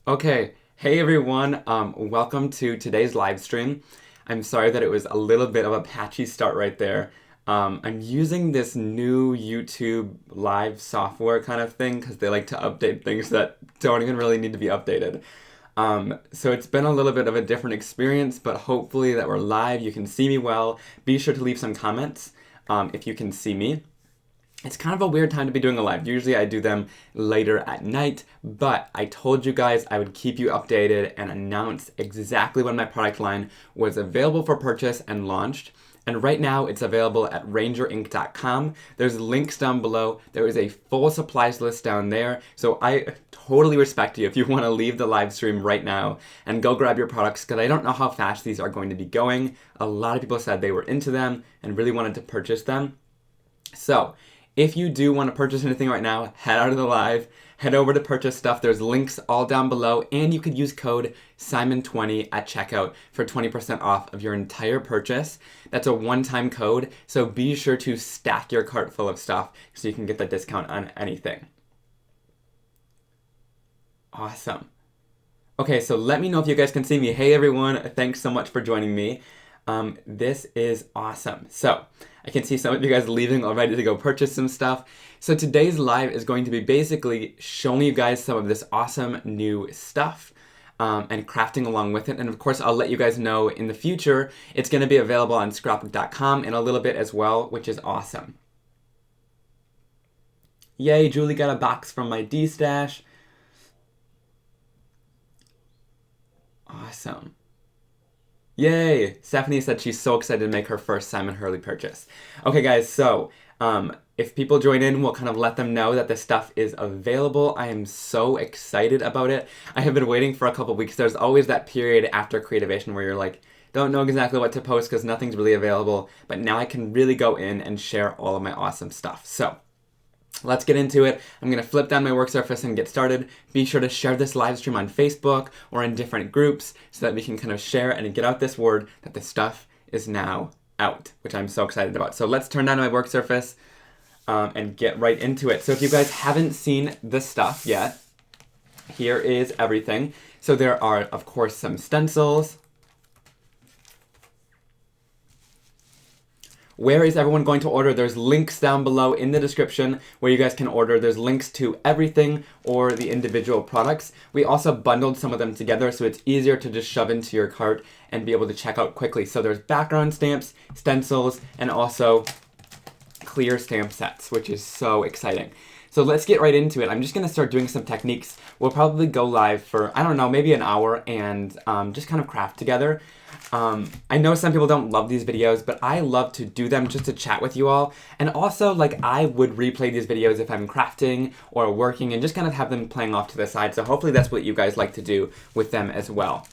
Okay, hey everyone, welcome to today's live stream. I'm sorry that it was a little bit of a patchy start right there. I'm using this new YouTube live software kind of thing because they like to update things that don't even really need to be updated. So it's been a little bit of a different experience, but hopefully that we're live, you can see me well. Be sure to leave some comments if you can see me. It's kind of a weird time to be doing a live. Usually I do them later at night, but I told you guys I would keep you updated and announce exactly when my product line was available for purchase and launched. And right now it's available at rangerinc.com. There's links down below. There is a full supplies list down there. So I totally respect you if you want to leave the live stream right now and go grab your products because I don't know how fast these are going to be going. A lot of people said they were into them and really wanted to purchase them. So if you do want to purchase anything right now, head out of the live, head over to purchase stuff. There's links all down below, and you could use code SIMON20 at checkout for 20% off of your entire purchase. That's a one-time code, so be sure to stack your cart full of stuff so you can get the discount on anything. Awesome. Okay, so let me know if you guys can see me. Hey everyone, thanks so much for joining me. This is awesome. So I can see some of you guys leaving already to go purchase some stuff. So today's live is going to be basically showing you guys some of this awesome new stuff and crafting along with it. And of course, I'll let you guys know in the future, it's going to be available on scrapbook.com in a little bit as well, which is awesome. Yay, Julie got a box from my D-stash. Awesome. Yay! Stephanie said she's so excited to make her first Simon Hurley purchase. Okay guys, so if people join in, we'll kind of let them know that this stuff is available. I am so excited about it. I have been waiting for a couple weeks. There's always that period after Creativation where you're like, don't know exactly what to post because nothing's really available, but now I can really go in and share all of my awesome stuff. So let's get into it. I'm going to flip down my work surface and get started. Be sure to share this live stream on Facebook or in different groups so that we can kind of share and get out this word that the stuff is now out, which I'm so excited about. So let's turn down my work surface and get right into it. So if you guys haven't seen the stuff yet, here is everything. So there are, of course, some stencils. Where is everyone going to order? There's links down below in the description where you guys can order. There's links to everything or the individual products. We also bundled some of them together so it's easier to just shove into your cart and be able to check out quickly. So there's background stamps, stencils, and also clear stamp sets, which is so exciting. So let's get right into it. I'm just going to start doing some techniques. We'll probably go live for, I don't know, maybe an hour and just kind of craft together. I know some people don't love these videos, but I love to do them just to chat with you all. And also, like, I would replay these videos if I'm crafting or working and just kind of have them playing off to the side. So hopefully that's what you guys like to do with them as well.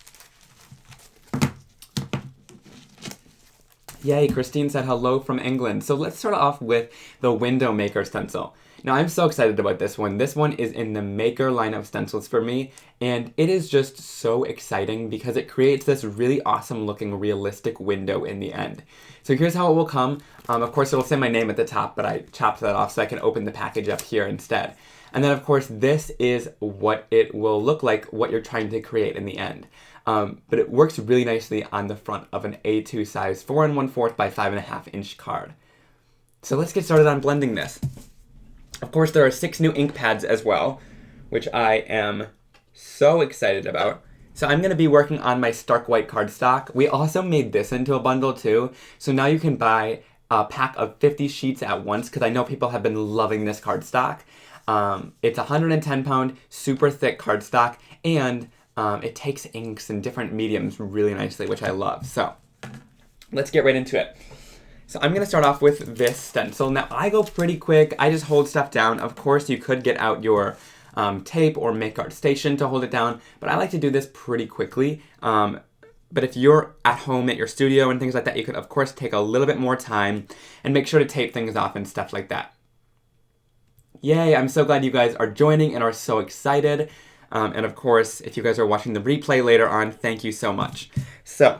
Yay, Christine said hello from England. So let's start off with the Window Maker stencil. Now I'm so excited about this one. This one is in the Maker line of stencils for me, and it is just so exciting because it creates this really awesome looking realistic window in the end. So here's how it will come. Of course it'll say my name at the top, but I chopped that off so I can open the package up here instead. And then of course this is what it will look like, what you're trying to create in the end. But it works really nicely on the front of an A2 size 4 1/4 by 5.5 inch card. So let's get started on blending this. Of course, there are 6 new ink pads as well, which I am so excited about. So I'm going to be working on my Stark White cardstock. We also made this into a bundle too, so now you can buy a pack of 50 sheets at once, because I know people have been loving this cardstock. It's 110 pound, super thick cardstock, and it takes inks in different mediums really nicely, which I love. So let's get right into it. So I'm going to start off with this stencil. Now I go pretty quick. I just hold stuff down. Of course you could get out your tape or Make Art Station to hold it down, but I like to do this pretty quickly. But if you're at home at your studio and things like that, you could of course take a little bit more time and make sure to tape things off and stuff like that. Yay, I'm so glad you guys are joining and are so excited. And of course, if you guys are watching the replay later on, thank you so much. So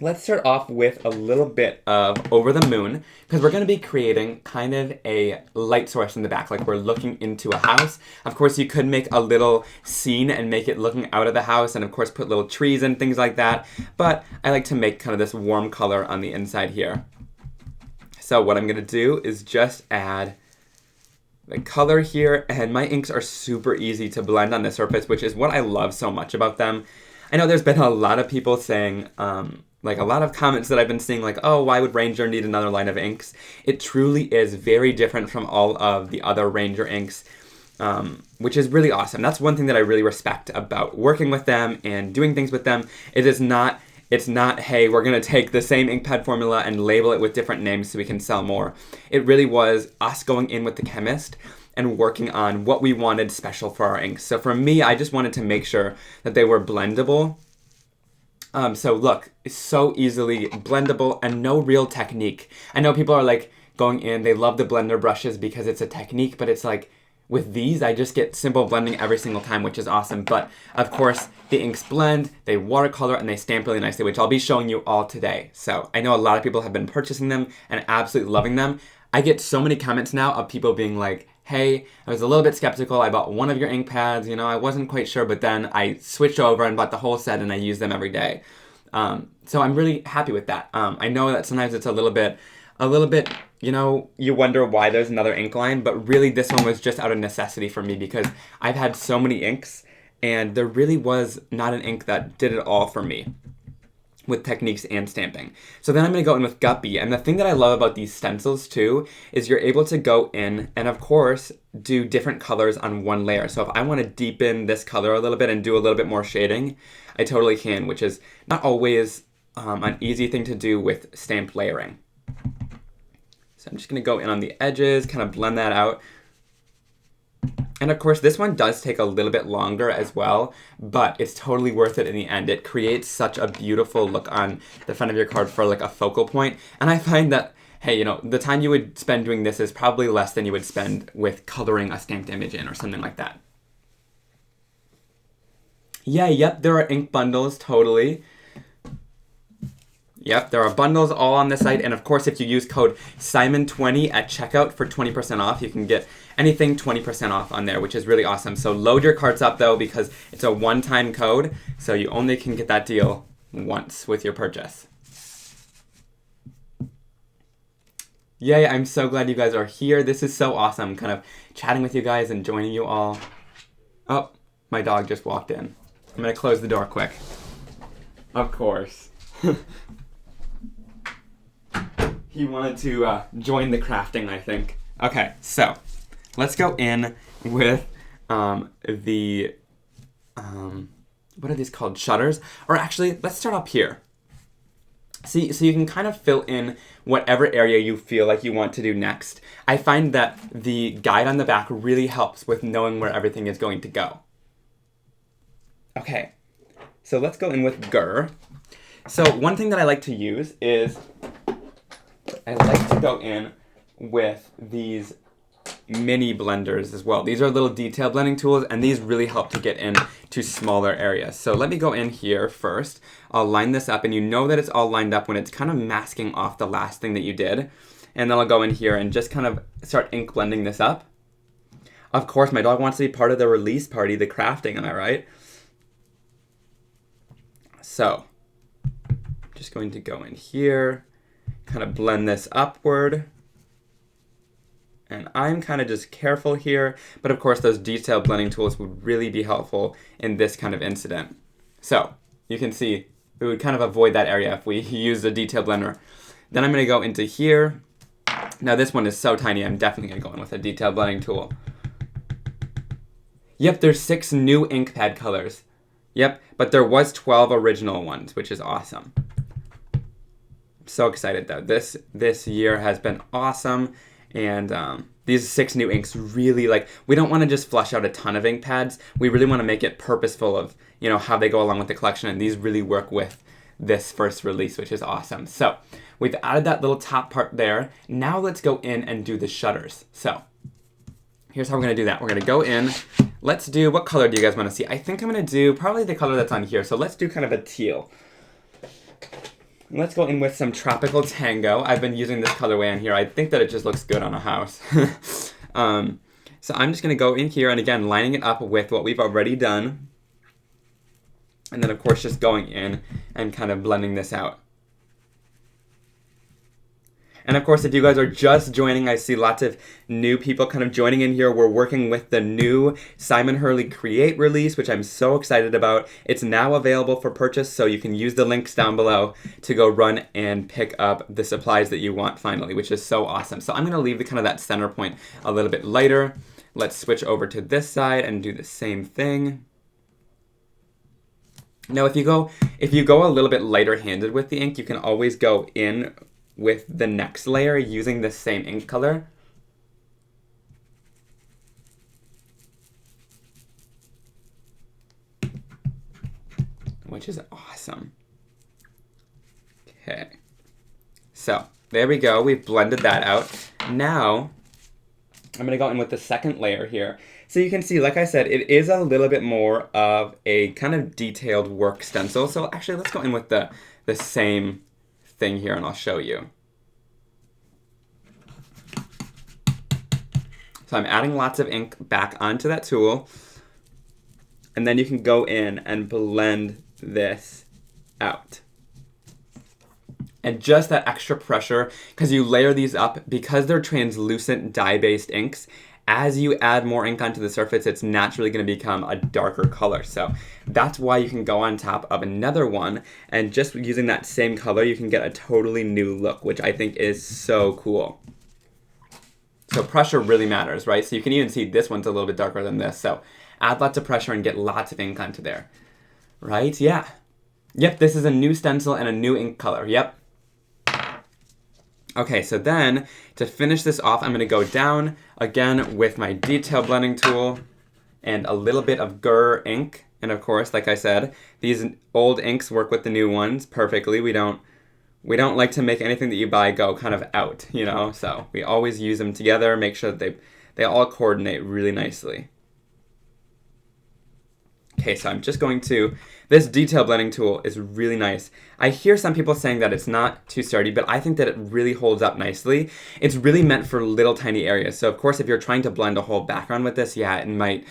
let's start off with a little bit of Over the Moon, because we're going to be creating kind of a light source in the back, like we're looking into a house. Of course, you could make a little scene and make it looking out of the house, and of course put little trees and things like that, but I like to make kind of this warm color on the inside here. So what I'm going to do is just add the color here, and my inks are super easy to blend on the surface, which is what I love so much about them. I know there's been a lot of people saying, like a lot of comments that I've been seeing like, oh, why would Ranger need another line of inks? It truly is very different from all of the other Ranger inks, which is really awesome. That's one thing that I really respect about working with them and doing things with them. It's not, hey, we're going to take the same ink pad formula and label it with different names so we can sell more. It really was us going in with the chemist and working on what we wanted special for our inks. So for me, I just wanted to make sure that they were blendable. So look, it's so easily blendable and no real technique. I know people are like going in, they love the blender brushes because it's a technique, but it's like with these, I just get simple blending every single time, which is awesome. But of course, the inks blend, they watercolor, and they stamp really nicely, which I'll be showing you all today. So I know a lot of people have been purchasing them and absolutely loving them. I get so many comments now of people being like, hey, I was a little bit skeptical. I bought one of your ink pads, you know, I wasn't quite sure, but then I switched over and bought the whole set and I use them every day. So I'm really happy with that. I know that sometimes it's a little bit, you know, you wonder why there's another ink line, but really this one was just out of necessity for me because I've had so many inks and there really was not an ink that did it all for me with techniques and stamping. So then I'm going to go in with Guppy, and the thing that I love about these stencils too is you're able to go in and of course do different colors on one layer. So if I want to deepen this color a little bit and do a little bit more shading, I totally can, which is not always an easy thing to do with stamp layering. So I'm just going to go in on the edges, kind of blend that out. And of course, this one does take a little bit longer as well, but it's totally worth it in the end. It creates such a beautiful look on the front of your card for like a focal point. And I find that, hey, you know, the time you would spend doing this is probably less than you would spend with coloring a stamped image in or something like that. Yeah, yep, there are ink bundles, totally. Yep, there are bundles all on the site, and of course if you use code SIMON20 at checkout for 20% off, you can get anything 20% off on there, which is really awesome. So load your carts up though, because it's a one-time code, so you only can get that deal once with your purchase. Yay, I'm so glad you guys are here. This is so awesome, kind of chatting with you guys and joining you all. Oh, my dog just walked in. I'm gonna close the door quick. Of course. He wanted to join the crafting, I think. Okay, so let's go in with the, what are these called? Shutters? Or actually, let's start up here. See, so you can kind of fill in whatever area you feel like you want to do next. I find that the guide on the back really helps with knowing where everything is going to go. Okay, so let's go in with Grr. So one thing that I like to use is I like to go in with these mini blenders as well. These are little detail blending tools, and these really help to get into smaller areas. So let me go in here first. I'll line this up, and you know that it's all lined up when it's kind of masking off the last thing that you did. And then I'll go in here and just kind of start ink blending this up. Of course, my dog wants to be part of the release party, the crafting, am I right? So, just going to go in here, kind of blend this upward. And I'm kind of just careful here, but of course those detail blending tools would really be helpful in this kind of incident. So, you can see we would kind of avoid that area if we use a detail blender. Then I'm going to go into here. Now this one is so tiny, I'm definitely going to go in with a detail blending tool. Yep, there's 6 new ink pad colors. Yep, but there was 12 original ones, which is awesome. I'm so excited though. This year has been awesome, and these 6 new inks really, like, we don't want to just flush out a ton of ink pads. We really want to make it purposeful of, you know, how they go along with the collection, and these really work with this first release, which is awesome. So we've added that little top part there. Now let's go in and do the shutters. So here's how we're going to do that. We're going to go in. Let's do, what color do you guys want to see? I think I'm going to do probably the color that's on here. So let's do kind of a teal. let's go in with some Tropical Tango. I've been using this colorway on here. I think that it just looks good on a house. So I'm just going to go in here and again, lining it up with what we've already done. And then of course just going in and kind of blending this out. And of course, if you guys are just joining, I see lots of new people kind of joining in here. We're working with the new Simon Hurley Create release, which I'm so excited about. It's now available for purchase, so you can use the links down below to go run and pick up the supplies that you want finally, which is so awesome. So I'm going to leave the kind of that center point a little bit lighter. Let's switch over to this side and do the same thing. Now, if you go a little bit lighter handed with the ink, you can always go in with the next layer using the same ink color. Which is awesome. Okay. So, there we go. We've blended that out. Now, I'm going to go in with the second layer here. So you can see, like I said, it is a little bit more of a kind of detailed work stencil. So actually, let's go in with the same thing here and I'll show you. So I'm adding lots of ink back onto that tool, and then you can go in and blend this out. And just that extra pressure, because you layer these up, because they're translucent dye-based inks, as you add more ink onto the surface, it's naturally going to become a darker color. So that's why you can go on top of another one, and just using that same color, you can get a totally new look, which I think is so cool. So pressure really matters, right? So you can even see this one's a little bit darker than this. So add lots of pressure and get lots of ink onto there, right? Yeah. Yep, this is a new stencil and a new ink color. Yep. Okay, so then to finish this off, I'm going to go down again with my detail blending tool and a little bit of Gur ink. And of course, like I said, these old inks work with the new ones perfectly. We don't like to make anything that you buy go kind of out, you know? So we always use them together, make sure that they all coordinate really nicely. Okay, so I'm just going to, this detail blending tool is really nice. I hear some people saying that it's not too sturdy, but I think that it really holds up nicely. It's really meant for little tiny areas. So of course, if you're trying to blend a whole background with this, yeah, it might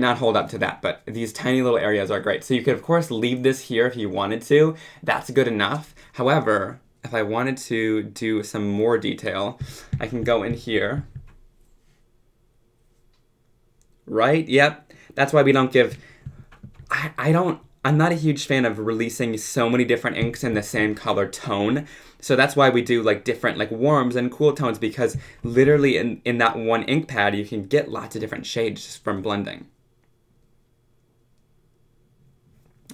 not hold up to that, but these tiny little areas are great. So you could of course leave this here if you wanted to. That's good enough. However, if I wanted to do some more detail, I can go in here. Right? Yep. That's why we don't give, I'm not a huge fan of releasing so many different inks in the same color tone. So that's why we do like different like warms and cool tones, because literally in that one ink pad, you can get lots of different shades just from blending.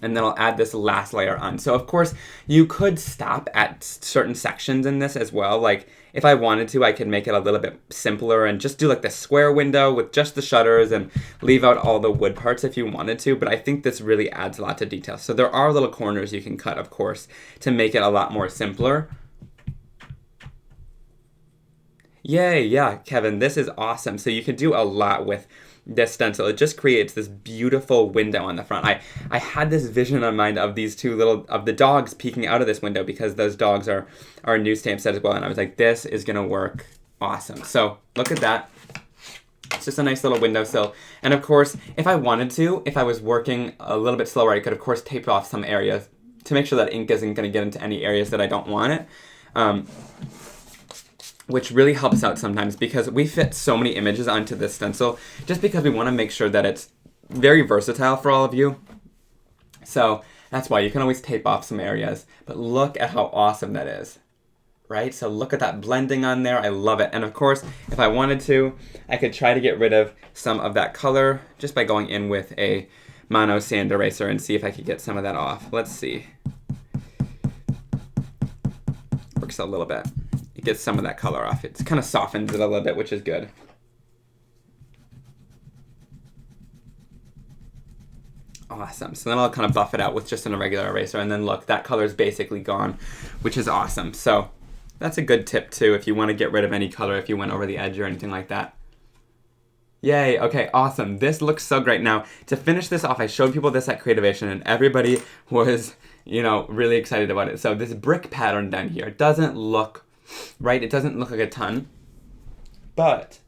And then I'll add this last layer on. So of course, you could stop at certain sections in this as well. Like if I wanted to, I could make it a little bit simpler and just do like the square window with just the shutters and leave out all the wood parts if you wanted to. But I think this really adds lots of detail. So there are little corners you can cut, of course, to make it a lot more simpler. Yay, yeah, Kevin, this is awesome. So you can do a lot with this stencil. It just creates this beautiful window on the front. I had this vision in mind of these two of the dogs peeking out of this window, because those dogs are our new stamp set as well. And I was like, this is gonna work awesome. So look at that. It's just a nice little windowsill. And of course, if I wanted to, if I was working a little bit slower, I could of course tape off some areas to make sure that ink isn't gonna get into any areas that I don't want it. Which really helps out sometimes, because we fit so many images onto this stencil just because we want to make sure that it's very versatile for all of you. So that's why you can always tape off some areas. But look at how awesome that is, right? So look at that blending on there. I love it. And of course, if I wanted to, I could try to get rid of some of that color just by going in with a mono sand eraser and see if I could get some of that off. Let's see. Works a little bit. It gets some of that color off. It kind of softens it a little bit, which is good. Awesome. So then I'll kind of buff it out with just an irregular eraser, and then look, that color is basically gone, which is awesome. So that's a good tip too if you want to get rid of any color if you went over the edge or anything like that. Yay, okay, awesome. This looks so great. Now, to finish this off, I showed people this at Creativation, and everybody was you know, really excited about it. So this brick pattern down here doesn't look, right? It doesn't look like a ton, but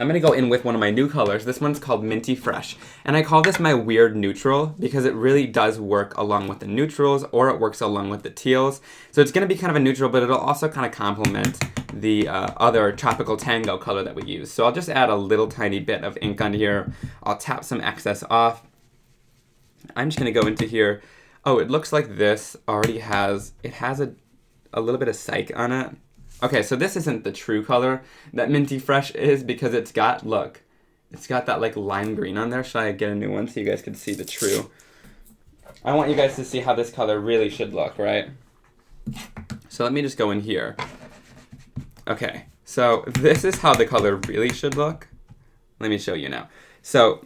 I'm going to go in with one of my new colors. This one's called Minty Fresh. And I call this my weird neutral because it really does work along with the neutrals, or it works along with the teals. So it's going to be kind of a neutral, but it'll also kind of complement the other tropical tango color that we use. So I'll just add a little tiny bit of ink on here. I'll tap some excess off. I'm just going to go into here. Oh, it looks like this already has, it has a little bit of Sike on it. Okay, so this isn't the true color that Minty Fresh is because it's got, look, it's got that like lime green on there. Should I get a new one so you guys can see the true? I want you guys to see how this color really should look, right? So let me just go in here. Okay, so this is how the color really should look. Let me show you now. So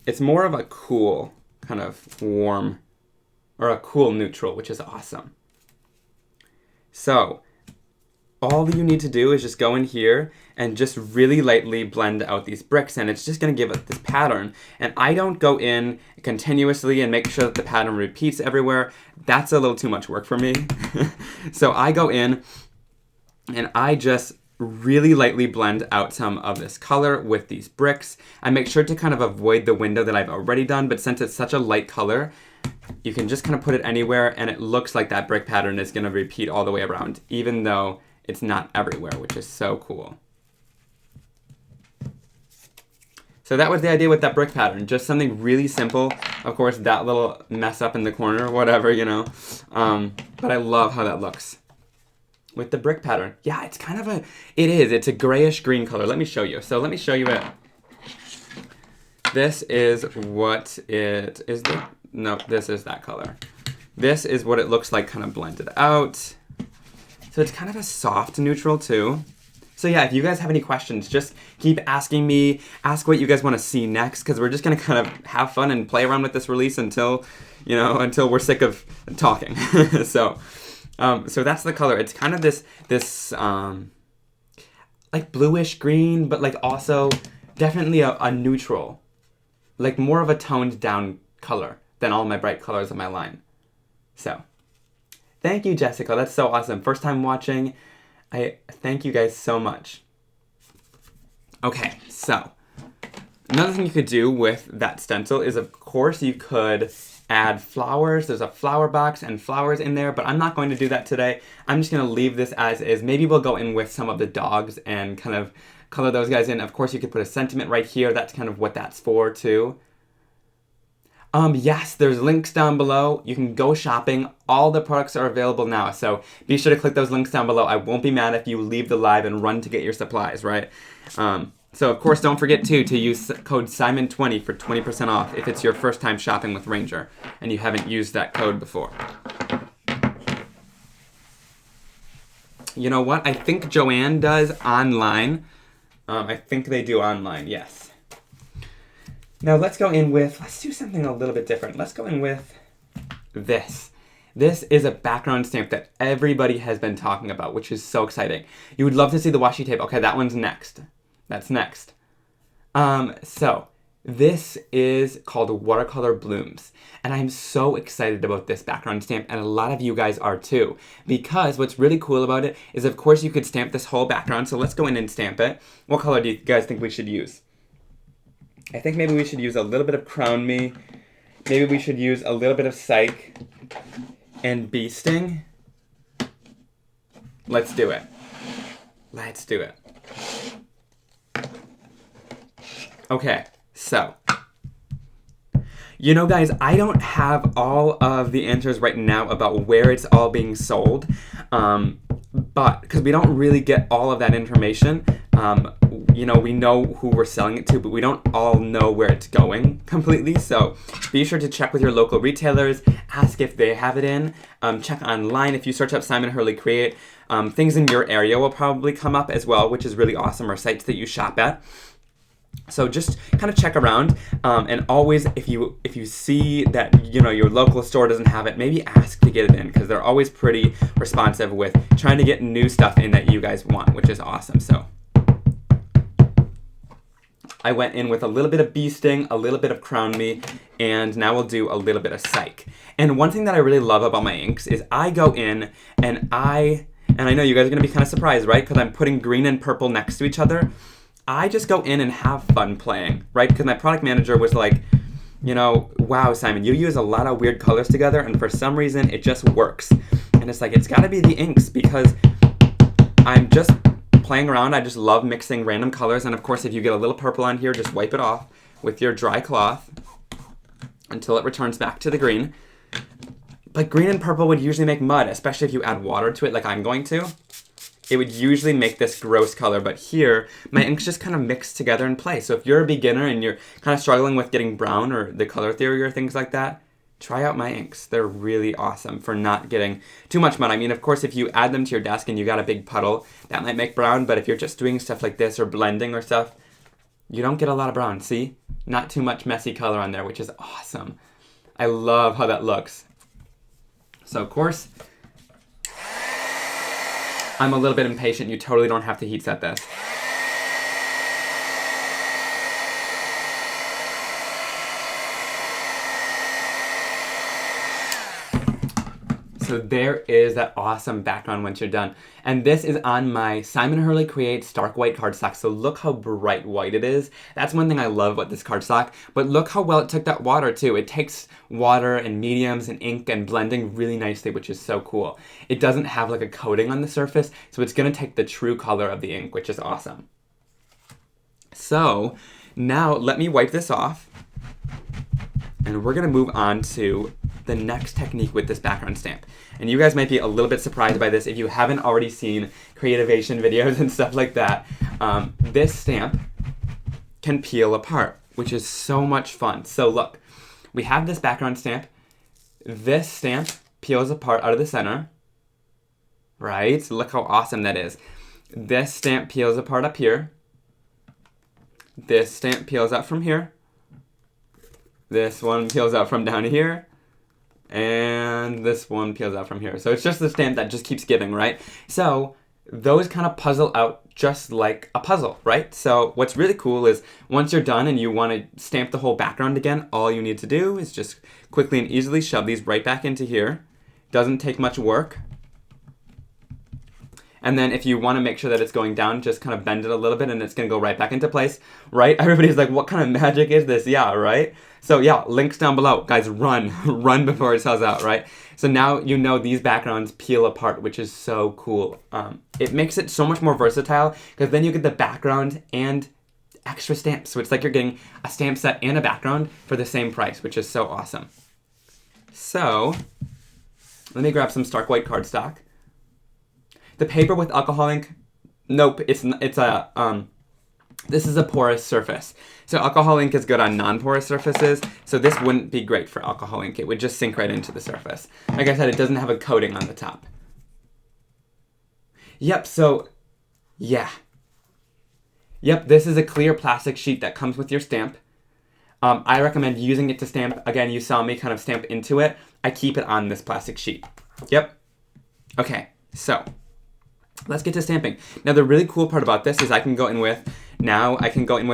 it's more of a cool, kind of warm, or a cool neutral, which is awesome. So all you need to do is just go in here and just really lightly blend out these bricks, and it's just going to give it this pattern. And I don't go in continuously and make sure that the pattern repeats everywhere. That's a little too much work for me. So I go in and I just really lightly blend out some of this color with these bricks. I make sure to kind of avoid the window that I've already done, but since it's such a light color, you can just kind of put it anywhere and it looks like that brick pattern is going to repeat all the way around, even though it's not everywhere, which is so cool. So that was the idea with that brick pattern, just something really simple. Of course, that little mess up in the corner, whatever, you know. But I love how that looks with the brick pattern. Yeah, it's kind of a, it's a grayish green color. Let me show you. So let me show you it. This is what it is. No, this is that color. This is what it looks like kind of blended out. So it's kind of a soft neutral too. So yeah, if you guys have any questions, just keep asking me, ask what you guys want to see next, because we're just going to kind of have fun and play around with this release until, you know, until we're sick of talking. So that's the color. It's kind of this like bluish green, but like also definitely a neutral, like more of a toned down color than all my bright colors of my line. So thank you, Jessica. That's so awesome. First time watching. I thank you guys so much. Okay, so another thing you could do with that stencil is, of course, you could add flowers. There's a flower box and flowers in there, but I'm not going to do that today. I'm just going to leave this as is. Maybe we'll go in with some of the dogs and kind of color those guys in. Of course, you could put a sentiment right here. That's kind of what that's for, too. Yes, there's links down below. You can go shopping. All the products are available now, so be sure to click those links down below. I won't be mad if you leave the live and run to get your supplies, right? So of course, don't forget to use code Simon20 for 20% off if it's your first time shopping with Ranger and you haven't used that code before. You know what? I think Joanne does online. I think they do online, yes. Now let's go in with, let's do something a little bit different. Let's go in with this. This is a background stamp that everybody has been talking about, which is so exciting. You would love to see the washi tape. Okay, that one's next. That's next. So this is called Watercolor Blooms. And I'm so excited about this background stamp, and a lot of you guys are too. Because what's really cool about it is, of course, you could stamp this whole background. So let's go in and stamp it. What color do you guys think we should use? I think maybe we should use a little bit of Crown Me. Maybe we should use a little bit of Sike and Bee Sting. Let's do it. Let's do it. Okay, so. You know, guys, I don't have all of the answers right now about where it's all being sold. But, because we don't really get all of that information. You know, we know who we're selling it to, but we don't all know where it's going completely. So be sure to check with your local retailers, ask if they have it in, check online. If you search up Simon Hurley Create, things in your area will probably come up as well, which is really awesome, or sites that you shop at. So just kind of check around, and always, if you see that, you know, your local store doesn't have it, maybe ask to get it in, because they're always pretty responsive with trying to get new stuff in that you guys want, which is awesome. So I went in with a little bit of bee sting, a little bit of crown me, and now we'll do a little bit of Sike. And one thing that I really love about my inks is I go in and I know you guys are going to be kind of surprised, right? Because I'm putting green and purple next to each other. I just go in and have fun playing, right? Because my product manager was like, you know, wow, Simon, you use a lot of weird colors together, and for some reason, it just works. And it's like, it's got to be the inks, because I'm just playing around. I just love mixing random colors. And of course, if you get a little purple on here, just wipe it off with your dry cloth until it returns back to the green. But green and purple would usually make mud, especially if you add water to it like I'm going to. It would usually make this gross color, but here, my inks just kind of mix together and play. So if you're a beginner and you're kind of struggling with getting brown or the color theory or things like that, try out my inks. They're really awesome for not getting too much mud. I mean, of course, if you add them to your desk and you got a big puddle, that might make brown, but if you're just doing stuff like this or blending or stuff, you don't get a lot of brown, see? Not too much messy color on there, which is awesome. I love how that looks. So, of course, I'm a little bit impatient. You totally don't have to heat set this. So there is that awesome background once you're done. And this is on my Simon Hurley Create Stark White cardstock. So look how bright white it is. That's one thing I love about this cardstock. But look how well it took that water too. It takes water and mediums and ink and blending really nicely, which is so cool. It doesn't have like a coating on the surface, so it's gonna take the true color of the ink, which is awesome. So now let me wipe this off. And we're gonna move on to the next technique with this background stamp. And you guys might be a little bit surprised by this if you haven't already seen Creativation videos and stuff like that. This stamp can peel apart, which is so much fun. So look, we have this background stamp. This stamp peels apart out of the center, right? So look how awesome that is. This stamp peels apart up here. This stamp peels out from here. This one peels out from down here. And this one peels out from here. So it's just the stamp that just keeps giving, right? So those kind of puzzle out just like a puzzle, right? So what's really cool is once you're done and you want to stamp the whole background again, all you need to do is just quickly and easily shove these right back into here. Doesn't take much work. And then if you want to make sure that it's going down, just kind of bend it a little bit and it's going to go right back into place, right? Everybody's like, what kind of magic is this? Yeah, right? So yeah, links down below. Guys, run. Run before it sells out, right? So now you know these backgrounds peel apart, which is so cool. It makes it so much more versatile because then you get the background and extra stamps. So it's like you're getting a stamp set and a background for the same price, which is so awesome. So let me grab some Stark White cardstock. The paper with alcohol ink, nope, this is a porous surface. So alcohol ink is good on non-porous surfaces, so this wouldn't be great for alcohol ink. It would just sink right into the surface. Like I said, it doesn't have a coating on the top. Yep, so, yeah. Yep, this is a clear plastic sheet that comes with your stamp. I recommend using it to stamp. Again, you saw me kind of stamp into it. I keep it on this plastic sheet. Yep. Okay, so let's get to stamping. Now the really cool part about this is I can go in with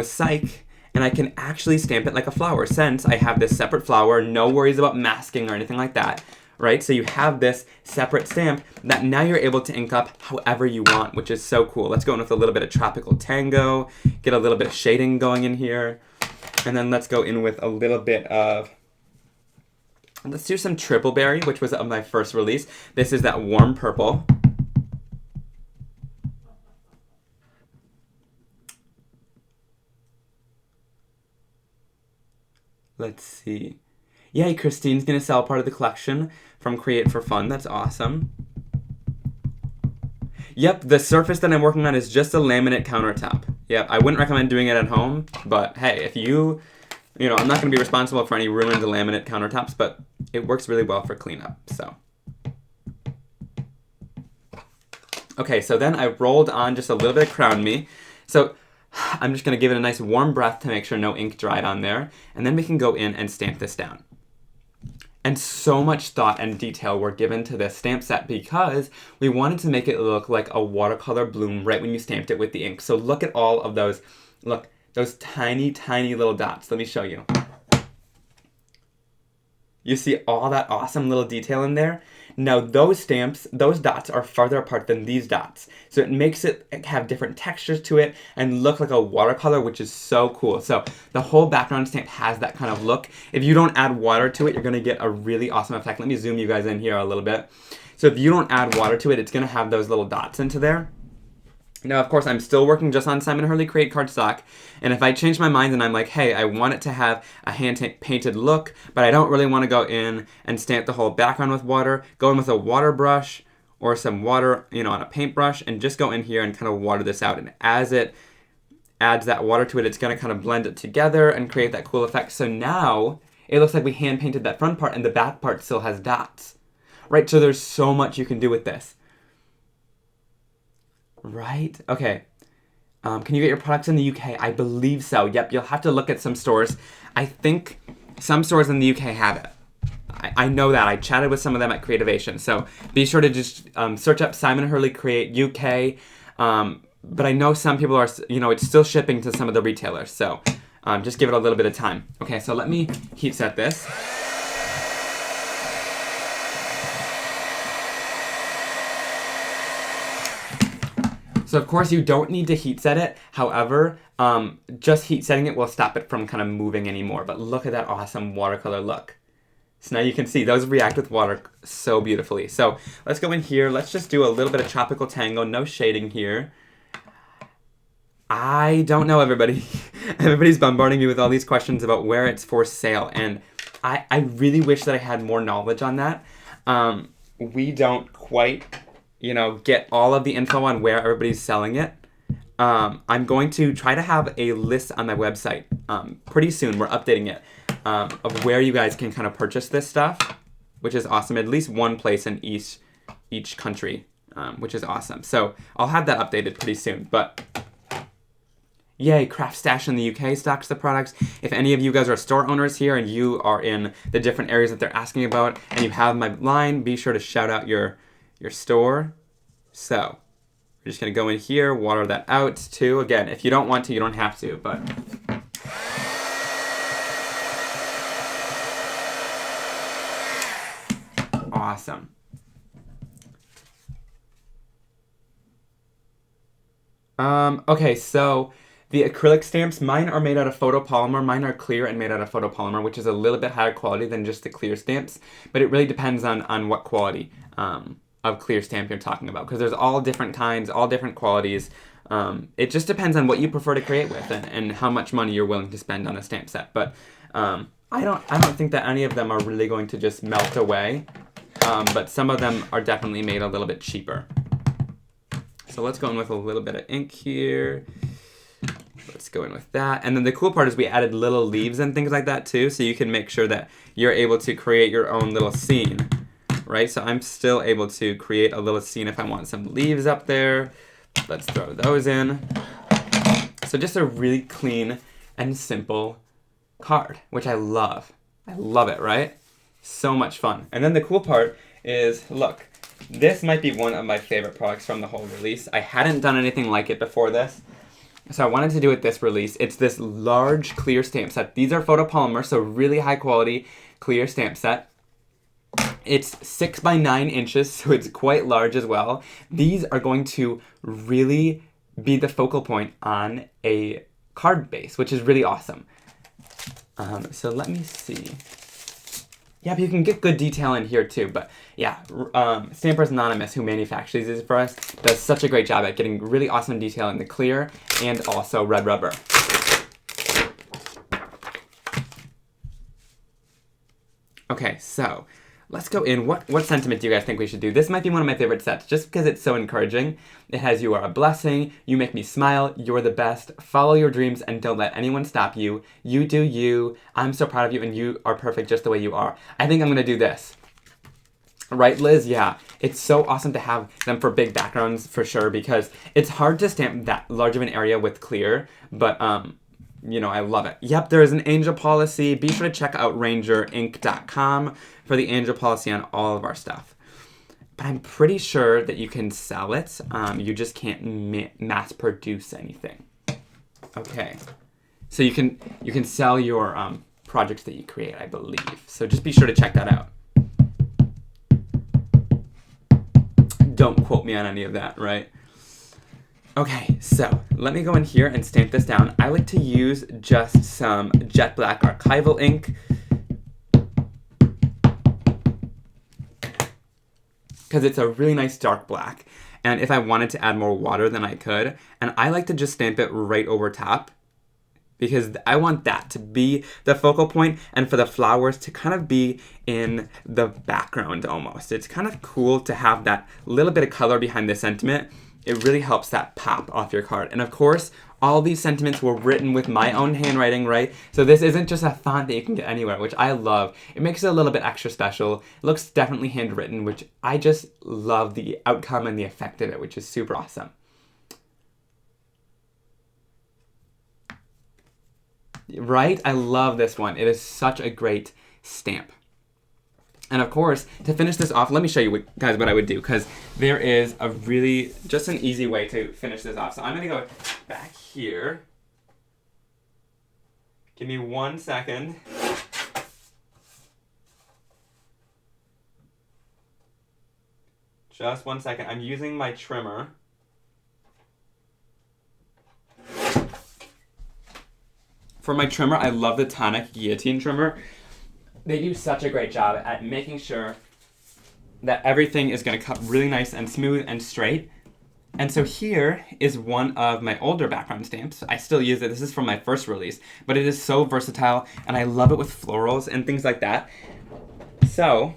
Sike and I can actually stamp it like a flower since I have this separate flower, no worries about masking or anything like that, right? So you have this separate stamp that now you're able to ink up however you want, which is so cool. Let's go in with a little bit of Tropical Tango, get a little bit of shading going in here, and then let's go in with a little bit of, let's do some Triple Berry, which was my first release. This is that warm purple. Let's see. Yay, Christine's gonna sell part of the collection from Create for Fun. That's awesome. Yep, the surface that I'm working on is just a laminate countertop. Yep, I wouldn't recommend doing it at home, but hey, if you know, I'm not gonna be responsible for any ruined laminate countertops, but it works really well for cleanup, so. Okay, so then I rolled on just a little bit of Crown Me. So I'm just gonna give it a nice warm breath to make sure no ink dried on there, and then we can go in and stamp this down. And so much thought and detail were given to this stamp set because we wanted to make it look like a watercolor bloom right when you stamped it with the ink. So look at all of those, look, Those tiny, tiny little dots. Let me show you. You see all that awesome little detail in there? Now those stamps, those dots are farther apart than these dots. So it makes it have different textures to it and look like a watercolor, which is so cool. So the whole background stamp has that kind of look. If you don't add water to it, you're gonna get a really awesome effect. Let me zoom you guys in here a little bit. So if you don't add water to it, it's gonna have those little dots into there. Now, of course, I'm still working just on Simon Hurley Create cardstock, and if I change my mind and I'm like, hey, I want it to have a hand-painted look, but I don't really want to go in and stamp the whole background with water, go in with a water brush or some water, on a paintbrush, and just go in here and kind of water this out. And as it adds that water to it, it's going to kind of blend it together and create that cool effect. So now it looks like we hand-painted that front part, and the back part still has dots, right? So there's so much you can do with this. Right? Okay. Can you get your products in the UK? I believe so. Yep, you'll have to look at some stores. I think some stores in the UK have it. I know that. I chatted with some of them at Creativation. So be sure to just search up Simon Hurley Create UK. But I know some people are, it's still shipping to some of the retailers. So just give it a little bit of time. Okay, so let me heat set this. So of course you don't need to heat set it. However, just heat setting it will stop it from kind of moving anymore. But look at that awesome watercolor look. So now you can see those react with water so beautifully. So let's go in here. Let's just do a little bit of Tropical Tango. No shading here. I don't know, everybody. Everybody's bombarding me with all these questions about where it's for sale. And I really wish that I had more knowledge on that. We don't quite get all of the info on where everybody's selling it. I'm going to try to have a list on my website pretty soon. We're updating it of where you guys can kind of purchase this stuff, which is awesome. At least one place in each country, which is awesome. So I'll have that updated pretty soon. But yay, Craft Stash in the UK stocks the products. If any of you guys are store owners here and you are in the different areas that they're asking about and you have my line, be sure to shout out your store. So we're just gonna go in here, water that out too. Again, if you don't want to, you don't have to, but awesome. Okay, so the acrylic stamps, mine are made out of photopolymer. Mine are clear and made out of photopolymer, which is a little bit higher quality than just the clear stamps, but it really depends on what quality of clear stamp you're talking about, because there's all different kinds, all different qualities. It just depends on what you prefer to create with and how much money you're willing to spend on a stamp set. But I don't think that any of them are really going to just melt away, but some of them are definitely made a little bit cheaper. So let's go in with a little bit of ink here. Let's go in with that. And then the cool part is we added little leaves and things like that too, so you can make sure that you're able to create your own little scene, right? So I'm still able to create a little scene if I want some leaves up there. Let's throw those in. So just a really clean and simple card, which I love. I love it, right? So much fun. And then the cool part is, look, this might be one of my favorite products from the whole release. I hadn't done anything like it before this, so I wanted to do it this release. It's this large clear stamp set. These are photopolymer, so really high quality clear stamp set. It's 6 by 9 inches, so it's quite large as well. These are going to really be the focal point on a card base, which is really awesome. So let me see. Yeah, but you can get good detail in here too. But yeah, Stampers Anonymous, who manufactures these for us, does such a great job at getting really awesome detail in the clear and also red rubber. Okay, so let's go in. What sentiment do you guys think we should do? This might be one of my favorite sets just because it's so encouraging. It has "You are a blessing," "You make me smile," "You're the best," "Follow your dreams and don't let anyone stop you," "You do you," "I'm so proud of you," and "You are perfect just the way you are." I think I'm going to do this. Right, Liz? Yeah. It's so awesome to have them for big backgrounds for sure, because it's hard to stamp that large of an area with clear, but I love it. Yep, there is an angel policy. Be sure to check out rangerinc.com for the angel policy on all of our stuff. But I'm pretty sure that you can sell it. You just can't mass produce anything. Okay. So you can sell your projects that you create, I believe. So just be sure to check that out. Don't quote me on any of that, right? Okay, so let me go in here and stamp this down. I like to use just some jet black archival ink, because it's a really nice dark black. And if I wanted to add more water, then I could. And I like to just stamp it right over top, because I want that to be the focal point and for the flowers to kind of be in the background almost. It's kind of cool to have that little bit of color behind the sentiment. It really helps that pop off your card. And of course, all these sentiments were written with my own handwriting, right? So this isn't just a font that you can get anywhere, which I love. It makes it a little bit extra special. It looks definitely handwritten, which I just love the outcome and the effect of it, which is super awesome. Right? I love this one. It is such a great stamp. And of course, to finish this off, let me show you guys what I would do, because there is a really, just an easy way to finish this off. So I'm going to go back here. Give me 1 second. Just 1 second. I'm using my trimmer. For my trimmer, I love the Tonic Guillotine trimmer. They do such a great job at making sure that everything is going to cut really nice and smooth and straight. And so here is one of my older background stamps. I still use it. This is from my first release, but it is so versatile, and I love it with florals and things like that. So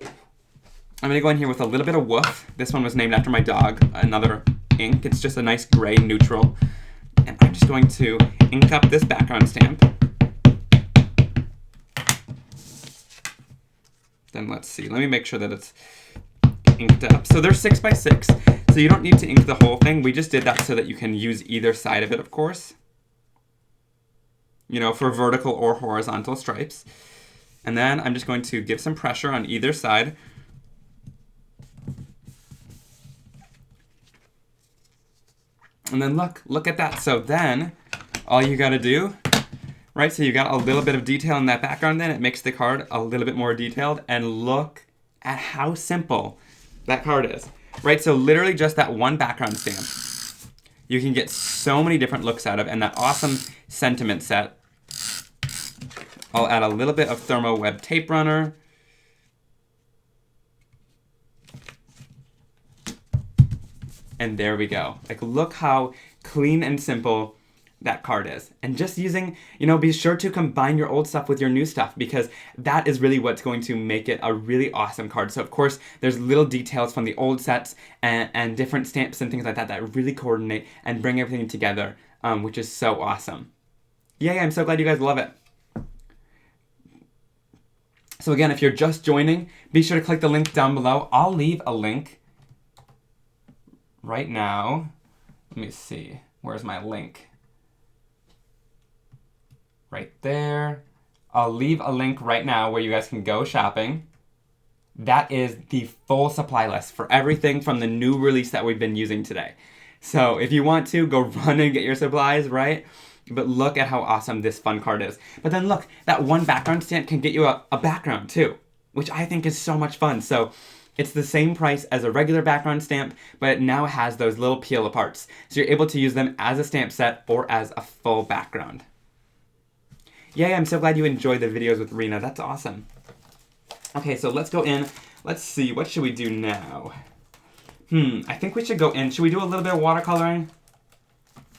I'm going to go in here with a little bit of Woof. This one was named after my dog, another ink. It's just a nice gray neutral. And I'm just going to ink up this background stamp. Then let's see, let me make sure that it's inked up. So they're 6x6, so you don't need to ink the whole thing. We just did that so that you can use either side of it, of course. You know, for vertical or horizontal stripes. And then I'm just going to give some pressure on either side. And then look at that. So then all you gotta do, right, so you got a little bit of detail in that background, then it makes the card a little bit more detailed, and look at how simple that card is, right? So literally just that one background stamp, you can get so many different looks out of, and that awesome sentiment set. I'll add a little bit of thermo web tape runner. And there we go. Like, look how clean and simple that card is. And just using, you know, be sure to combine your old stuff with your new stuff, because that is really what's going to make it a really awesome card. So of course, there's little details from the old sets and different stamps and things like that that really coordinate and bring everything together, which is so awesome. Yay, I'm so glad you guys love it. So again, if you're just joining, be sure to click the link down below. I'll leave a link right now. Let me see. Where's my link? Right there. I'll leave a link right now where you guys can go shopping. That is the full supply list for everything from the new release that we've been using today. So if you want to, go run and get your supplies, right? But look at how awesome this fun card is. But then look, that one background stamp can get you a background too, which I think is so much fun. So it's the same price as a regular background stamp, but it now has those little peel aparts. So you're able to use them as a stamp set or as a full background. Yay, I'm so glad you enjoyed the videos with Rena. That's awesome. Okay, so let's go in. Let's see, what should we do now? I think we should go in. Should we do a little bit of watercoloring?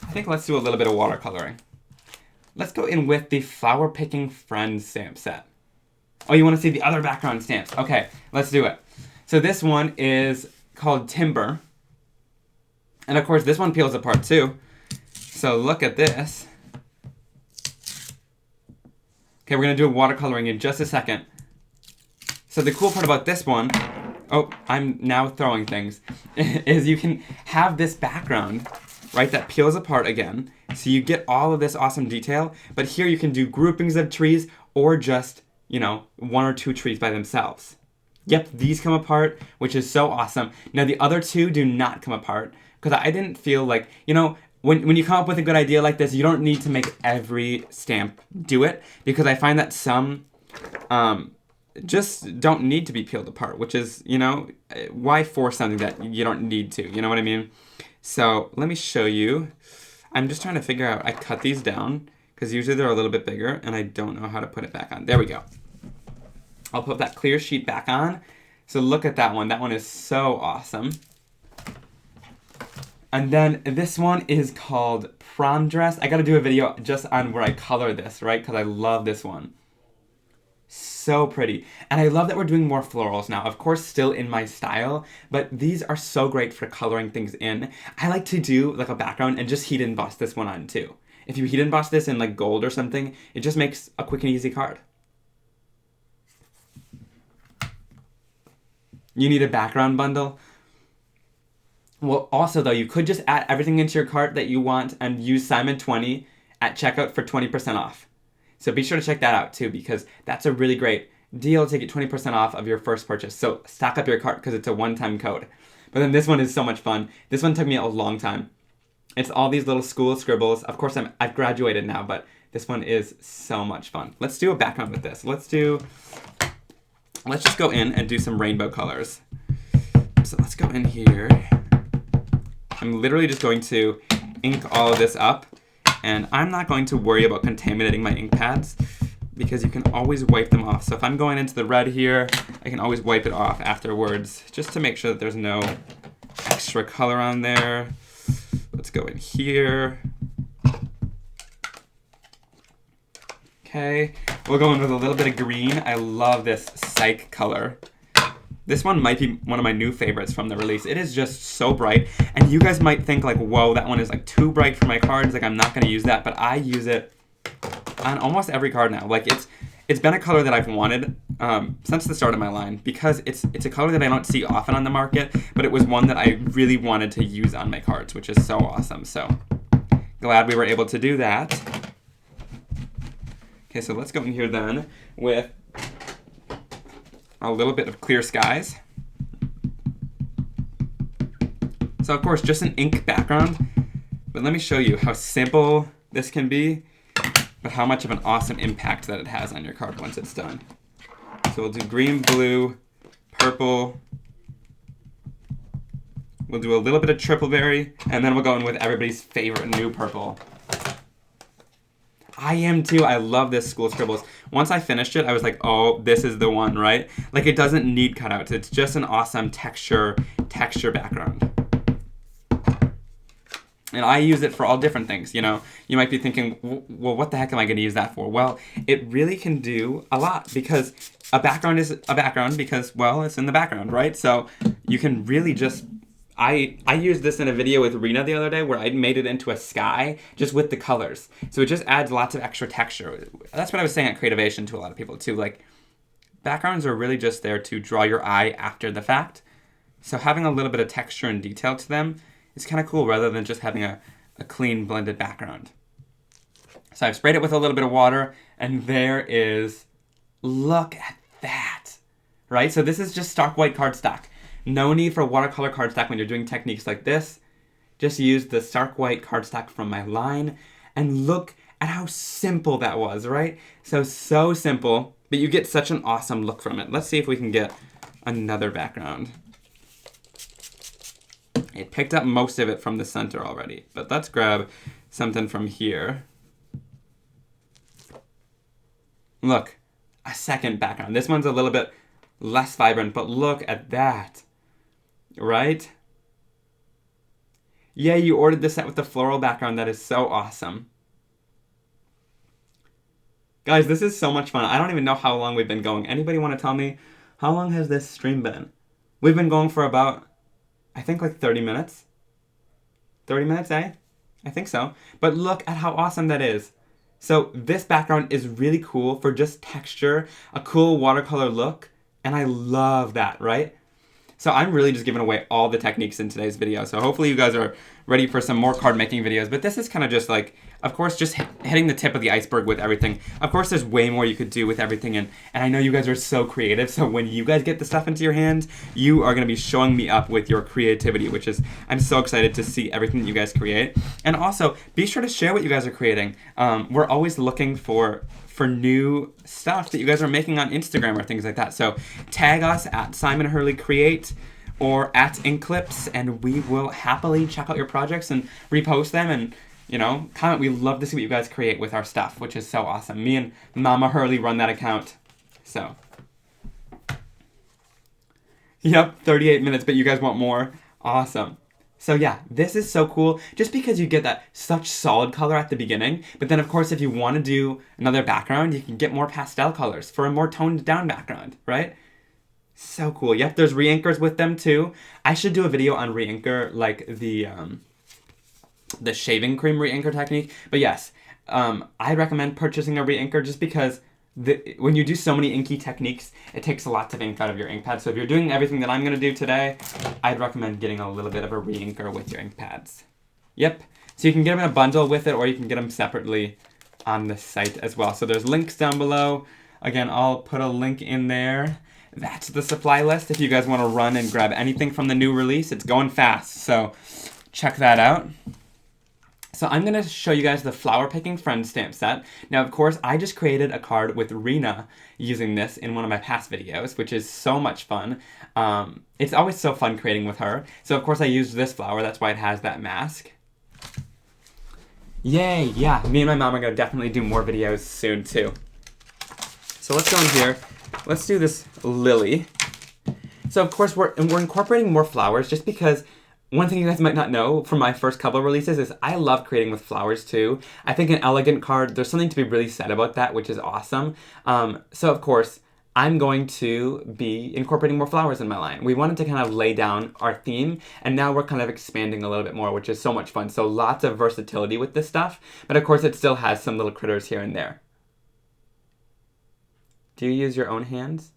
I think let's do a little bit of watercoloring. Let's go in with the Flower Picking Friends stamp set. Oh, you want to see the other background stamps? Okay, let's do it. So this one is called Timber. And of course, this one peels apart too. So look at this. Okay, we're going to do a watercoloring in just a second. So the cool part about this one, oh, I'm now throwing things, is you can have this background, right, that peels apart again. So you get all of this awesome detail, but here you can do groupings of trees or just, you know, one or two trees by themselves. Yep, these come apart, which is so awesome. Now the other two do not come apart, because I didn't feel like, you know, when you come up with a good idea like this, you don't need to make every stamp do it, because I find that some just don't need to be peeled apart, which is, you know, why force something that you don't need to, you know what I mean? So let me show you. I'm just trying to figure out, I cut these down because usually they're a little bit bigger and I don't know how to put it back on. There we go. I'll put that clear sheet back on. So look at that one. That one is so awesome. And then this one is called Prom Dress. I gotta do a video just on where I color this, right? Because I love this one. So pretty. And I love that we're doing more florals now. Of course, still in my style, but these are so great for coloring things in. I like to do like a background and just heat emboss this one on too. If you heat emboss this in like gold or something, it just makes a quick and easy card. You need a background bundle? Well, also though, you could just add everything into your cart that you want and use Simon20 at checkout for 20% off. So be sure to check that out too, because that's a really great deal to get 20% off of your first purchase. So stock up your cart because it's a one-time code. But then this one is so much fun. This one took me a long time. It's all these little school scribbles. Of course, I've graduated now, but this one is so much fun. Let's do a background with this. Let's just go in and do some rainbow colors. So let's go in here. I'm literally just going to ink all of this up, and I'm not going to worry about contaminating my ink pads because you can always wipe them off. So if I'm going into the red here, I can always wipe it off afterwards just to make sure that there's no extra color on there. Let's go in here. Okay, we'll go in with a little bit of green. I love this Sike color. This one might be one of my new favorites from the release. It is just so bright, and you guys might think like, whoa, that one is like too bright for my cards, like I'm not gonna use that, but I use it on almost every card now. Like it's been a color that I've wanted since the start of my line, because it's a color that I don't see often on the market, but it was one that I really wanted to use on my cards, which is so awesome. So glad we were able to do that. Okay, so let's go in here then with a little bit of Clear Skies. So of course, just an ink background, but let me show you how simple this can be, but how much of an awesome impact that it has on your card once it's done. So we'll do green, blue, purple. We'll do a little bit of triple berry, and then we'll go in with everybody's favorite new purple. I am too. I love this School Scribbles. Once I finished it, I was like, oh, this is the one, right? Like, it doesn't need cutouts. It's just an awesome texture background. And I use it for all different things, you know? You might be thinking, well, what the heck am I going to use that for? Well, it really can do a lot, because a background is a background because, well, it's in the background, right? So you can really just... I used this in a video with Rena the other day where I made it into a sky just with the colors. So it just adds lots of extra texture. That's what I was saying at Creativation to a lot of people too. Like, backgrounds are really just there to draw your eye after the fact. So having a little bit of texture and detail to them is kind of cool, rather than just having a clean blended background. So I've sprayed it with a little bit of water, and there is, look at that, right? So this is just stock white cardstock. No need for watercolor cardstock when you're doing techniques like this. Just use the stark white cardstock from my line, and look at how simple that was, right? So simple, but you get such an awesome look from it. Let's see if we can get another background. It picked up most of it from the center already, but let's grab something from here. Look, a second background. This one's a little bit less vibrant, but look at that. Right? Yeah, you ordered the set with the floral background. That is so awesome. Guys, this is so much fun. I don't even know how long we've been going. Anybody want to tell me, how long has this stream been? We've been going for about, I think like 30 minutes. 30 minutes, eh? I think so. But look at how awesome that is. So this background is really cool for just texture, a cool watercolor look, and I love that, right? So I'm really just giving away all the techniques in today's video. So hopefully you guys are ready for some more card making videos, but this is kind of just like, of course, just hitting the tip of the iceberg with everything. Of course, there's way more you could do with everything, and I know you guys are so creative, so when you guys get the stuff into your hands, you are going to be showing me up with your creativity, which is, I'm so excited to see everything that you guys create. And also, be sure to share what you guys are creating. We're always looking for new stuff that you guys are making on Instagram or things like that. So tag us at Simon Hurley Create or at Inklips, and we will happily check out your projects and repost them and, you know, comment. We love to see what you guys create with our stuff, which is so awesome. Me and Mama Hurley run that account. So, yep, 38 minutes, but you guys want more? Awesome. So yeah, this is so cool just because you get that such solid color at the beginning, but then of course if you want to do another background, you can get more pastel colors for a more toned down background, right? So cool. Yep, there's re-inkers with them too. I should do a video on re-inker, like the shaving cream re-inker technique. But yes, I recommend purchasing a re-inker just because when you do so many inky techniques, it takes lots of ink out of your ink pad. So if you're doing everything that I'm going to do today, I'd recommend getting a little bit of a re-inker with your ink pads. Yep. So you can get them in a bundle with it, or you can get them separately on the site as well. So there's links down below. Again, I'll put a link in there. That's the supply list. If you guys want to run and grab anything from the new release, it's going fast. So check that out. So I'm going to show you guys the Flower Picking Friends stamp set. Now, of course, I just created a card with Rena using this in one of my past videos, which is so much fun. It's always so fun creating with her. So, of course, I used this flower. That's why it has that mask. Yay, yeah. Me and my mom are going to definitely do more videos soon, too. So let's go in here. Let's do this lily. So, of course, we're incorporating more flowers just because one thing you guys might not know from my first couple releases is I love creating with flowers too. I think an elegant card, there's something to be really said about that, which is awesome. So of course, I'm going to be incorporating more flowers in my line. We wanted to kind of lay down our theme, and now we're kind of expanding a little bit more, which is so much fun. So lots of versatility with this stuff, but of course it still has some little critters here and there. Do you use your own hands?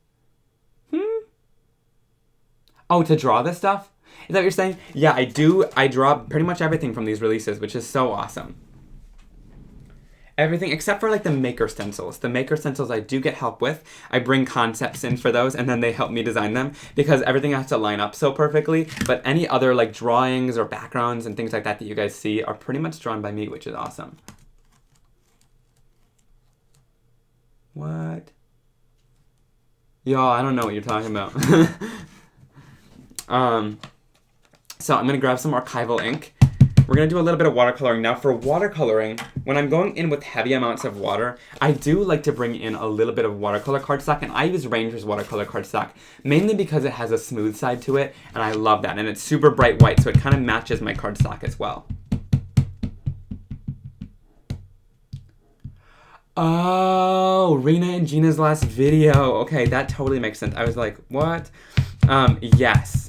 Oh, to draw this stuff? Is that what you're saying? Yeah, I do. I draw pretty much everything from these releases, which is so awesome. Everything except for like the maker stencils. The maker stencils I do get help with. I bring concepts in for those and then they help me design them because everything has to line up so perfectly. But any other like drawings or backgrounds and things like that that you guys see are pretty much drawn by me, which is awesome. What? Yo, I don't know what you're talking about. So I'm going to grab some archival ink. We're going to do a little bit of watercoloring. Now for watercoloring, when I'm going in with heavy amounts of water, I do like to bring in a little bit of watercolor cardstock, and I use Ranger's watercolor cardstock, mainly because it has a smooth side to it, and I love that. And it's super bright white, so it kind of matches my cardstock as well. Oh, Rena and Gina's last video. Okay, that totally makes sense. I was like, what? Yes.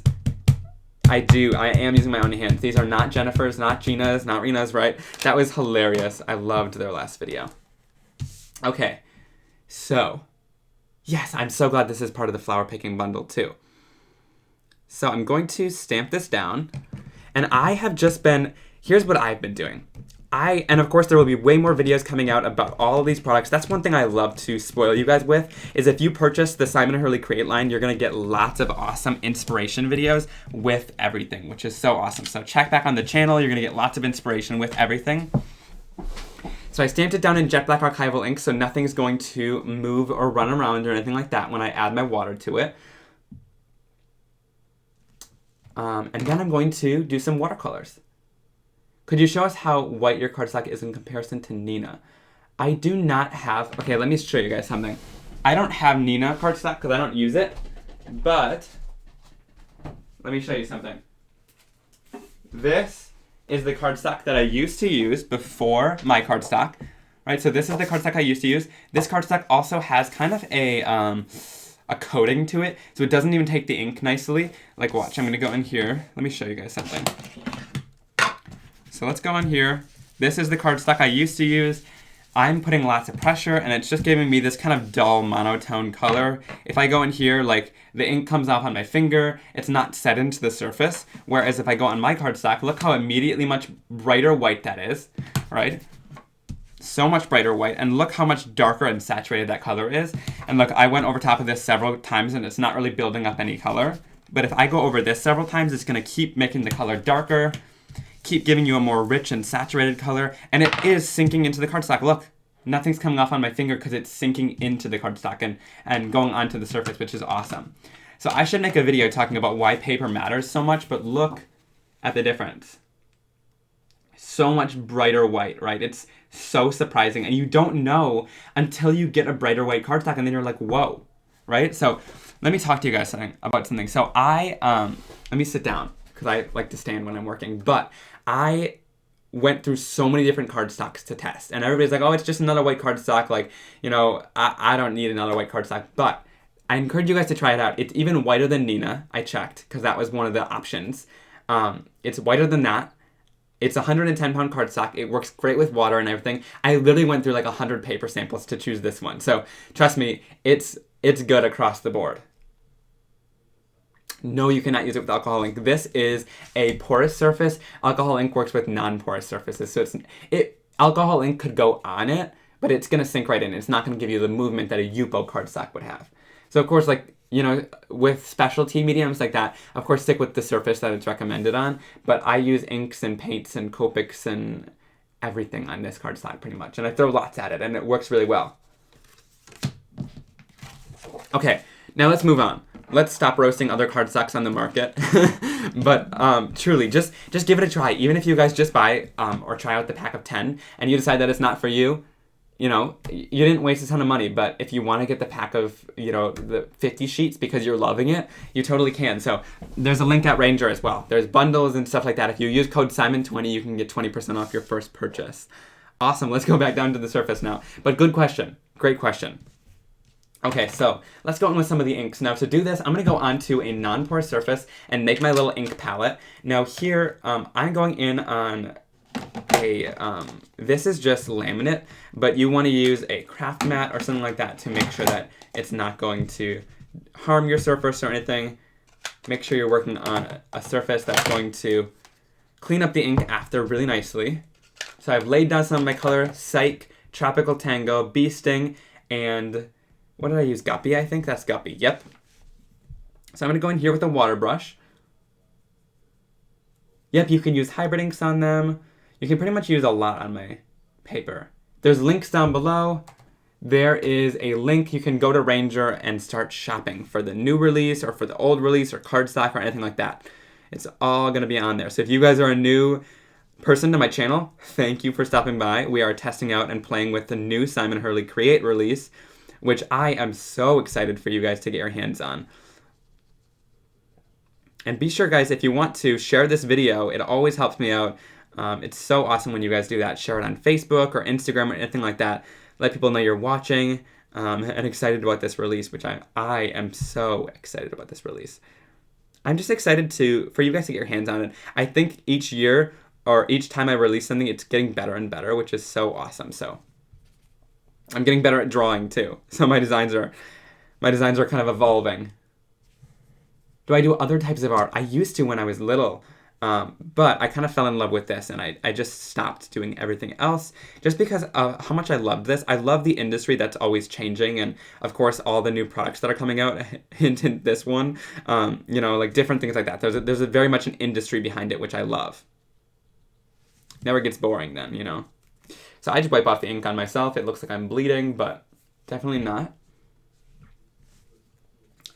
I do. I am using my own hands. These are not Jennifer's, not Gina's, not Rena's, right? That was hilarious. I loved their last video. Okay. So, yes, I'm so glad this is part of the flower picking bundle too. So I'm going to stamp this down. And I have just been, here's what I've been doing. And of course there will be way more videos coming out about all of these products. That's one thing I love to spoil you guys with, is if you purchase the Simon Hurley Create line, you're going to get lots of awesome inspiration videos with everything, which is so awesome. So check back on the channel, you're going to get lots of inspiration with everything. So I stamped it down in jet black archival ink, so nothing's going to move or run around or anything like that when I add my water to it. And then I'm going to do some watercolors. Could you show us how white your cardstock is in comparison to Nina? I do not have... Okay, let me show you guys something. I don't have Nina cardstock because I don't use it, but let me show you something. This is the cardstock that I used to use before my cardstock, right? So this is the cardstock I used to use. This cardstock also has kind of a coating to it, so it doesn't even take the ink nicely. Like, watch, I'm going to go in here. Let me show you guys something. So let's go in here. This is the cardstock I used to use. I'm putting lots of pressure and it's just giving me this kind of dull monotone color. If I go in here, like the ink comes off on my finger, it's not set into the surface. Whereas if I go on my cardstock, look how immediately much brighter white that is, right? So much brighter white, and look how much darker and saturated that color is. And look, I went over top of this several times and it's not really building up any color. But if I go over this several times, it's gonna keep making the color darker, keep giving you a more rich and saturated color, and it is sinking into the cardstock. Look, nothing's coming off on my finger because it's sinking into the cardstock and going onto the surface, which is awesome. So I should make a video talking about why paper matters so much, but look at the difference. So much brighter white, right? It's so surprising, and you don't know until you get a brighter white cardstock, and then you're like, whoa, right? So let me talk to you guys about something. So let me sit down, because I like to stand when I'm working, but I went through so many different cardstocks to test, and everybody's like, oh, it's just another white cardstock, like, you know, I don't need another white cardstock, but I encourage you guys to try it out. It's even whiter than Nina. I checked, because that was one of the options. It's whiter than that. It's a 110-pound cardstock. It works great with water and everything. I literally went through like 100 paper samples to choose this one, so trust me, it's good across the board. No, you cannot use it with alcohol ink. This is a porous surface. Alcohol ink works with non-porous surfaces. So alcohol ink could go on it, but it's going to sink right in. It's not going to give you the movement that a Yupo cardstock would have. So of course, like, you know, with specialty mediums like that, of course, stick with the surface that it's recommended on. But I use inks and paints and Copics and everything on this cardstock pretty much. And I throw lots at it, and it works really well. Okay, now let's move on. Let's stop roasting other cardstocks on the market. But truly, just give it a try. Even if you guys just buy or try out the pack of 10 and you decide that it's not for you, you know, you didn't waste a ton of money. But if you want to get the pack of, you know, the 50 sheets because you're loving it, you totally can. So there's a link at Ranger as well. There's bundles and stuff like that. If you use code Simon20, you can get 20% off your first purchase. Awesome. Let's go back down to the surface now. But good question. Great question. Okay, so let's go in with some of the inks. Now to do this, I'm going to go onto a non-porous surface and make my little ink palette. Now here, I'm going in on this is just laminate, but you want to use a craft mat or something like that to make sure that it's not going to harm your surface or anything. Make sure you're working on a surface that's going to clean up the ink after really nicely. So I've laid down some of my color, Sike, Tropical Tango, Bee Sting, and what did I use? Guppy, I think? That's Guppy. Yep. So I'm going to go in here with a water brush. Yep, you can use hybrid inks on them. You can pretty much use a lot on my paper. There's links down below. There is a link. You can go to Ranger and start shopping for the new release or for the old release or cardstock or anything like that. It's all going to be on there. So if you guys are a new person to my channel, thank you for stopping by. We are testing out and playing with the new Simon Hurley Create release, which I am so excited for you guys to get your hands on. And be sure, guys, if you want to share this video, it always helps me out. It's so awesome when you guys do that. Share it on Facebook or Instagram or anything like that. Let people know you're watching and excited about this release, which I am so excited about this release. I'm just excited for you guys to get your hands on it. I think each year or each time I release something, it's getting better and better, which is so awesome. So I'm getting better at drawing too. So my designs are kind of evolving. Do I do other types of art? I used to when I was little, but I kind of fell in love with this, and I just stopped doing everything else just because of how much I loved this. I love the industry that's always changing, and of course all the new products that are coming out, hint hint this one, you know, like different things like that. There's a very much an industry behind it, which I love. Never gets boring then, you know. So I just wipe off the ink on myself. It looks like I'm bleeding, but definitely not.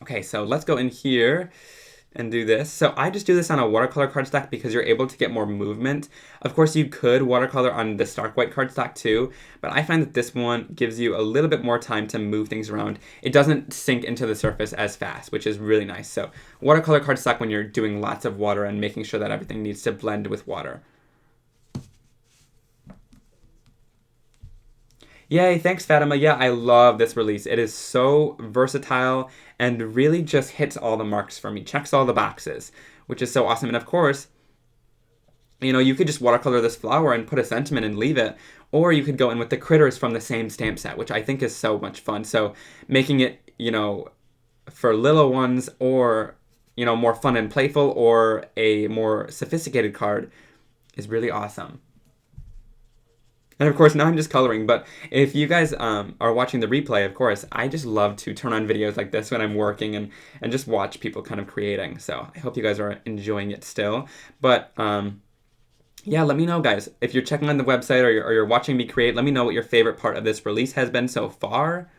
Okay, so let's go in here and do this. So I just do this on a watercolor cardstock because you're able to get more movement. Of course, you could watercolor on the stark white cardstock too, but I find that this one gives you a little bit more time to move things around. It doesn't sink into the surface as fast, which is really nice. So watercolor cardstock when you're doing lots of water and making sure that everything needs to blend with water. Yay, thanks Fatima. Yeah, I love this release. It is so versatile and really just hits all the marks for me, checks all the boxes, which is so awesome. And of course, you know, you could just watercolor this flower and put a sentiment and leave it. Or you could go in with the critters from the same stamp set, which I think is so much fun. So making it, you know, for little ones, or, you know, more fun and playful, or a more sophisticated card is really awesome. And of course, now I'm just coloring, but if you guys are watching the replay, of course, I just love to turn on videos like this when I'm working, and just watch people kind of creating. So I hope you guys are enjoying it still. But yeah, let me know, guys. If you're checking on the website, or you're watching me create, let me know what your favorite part of this release has been so far.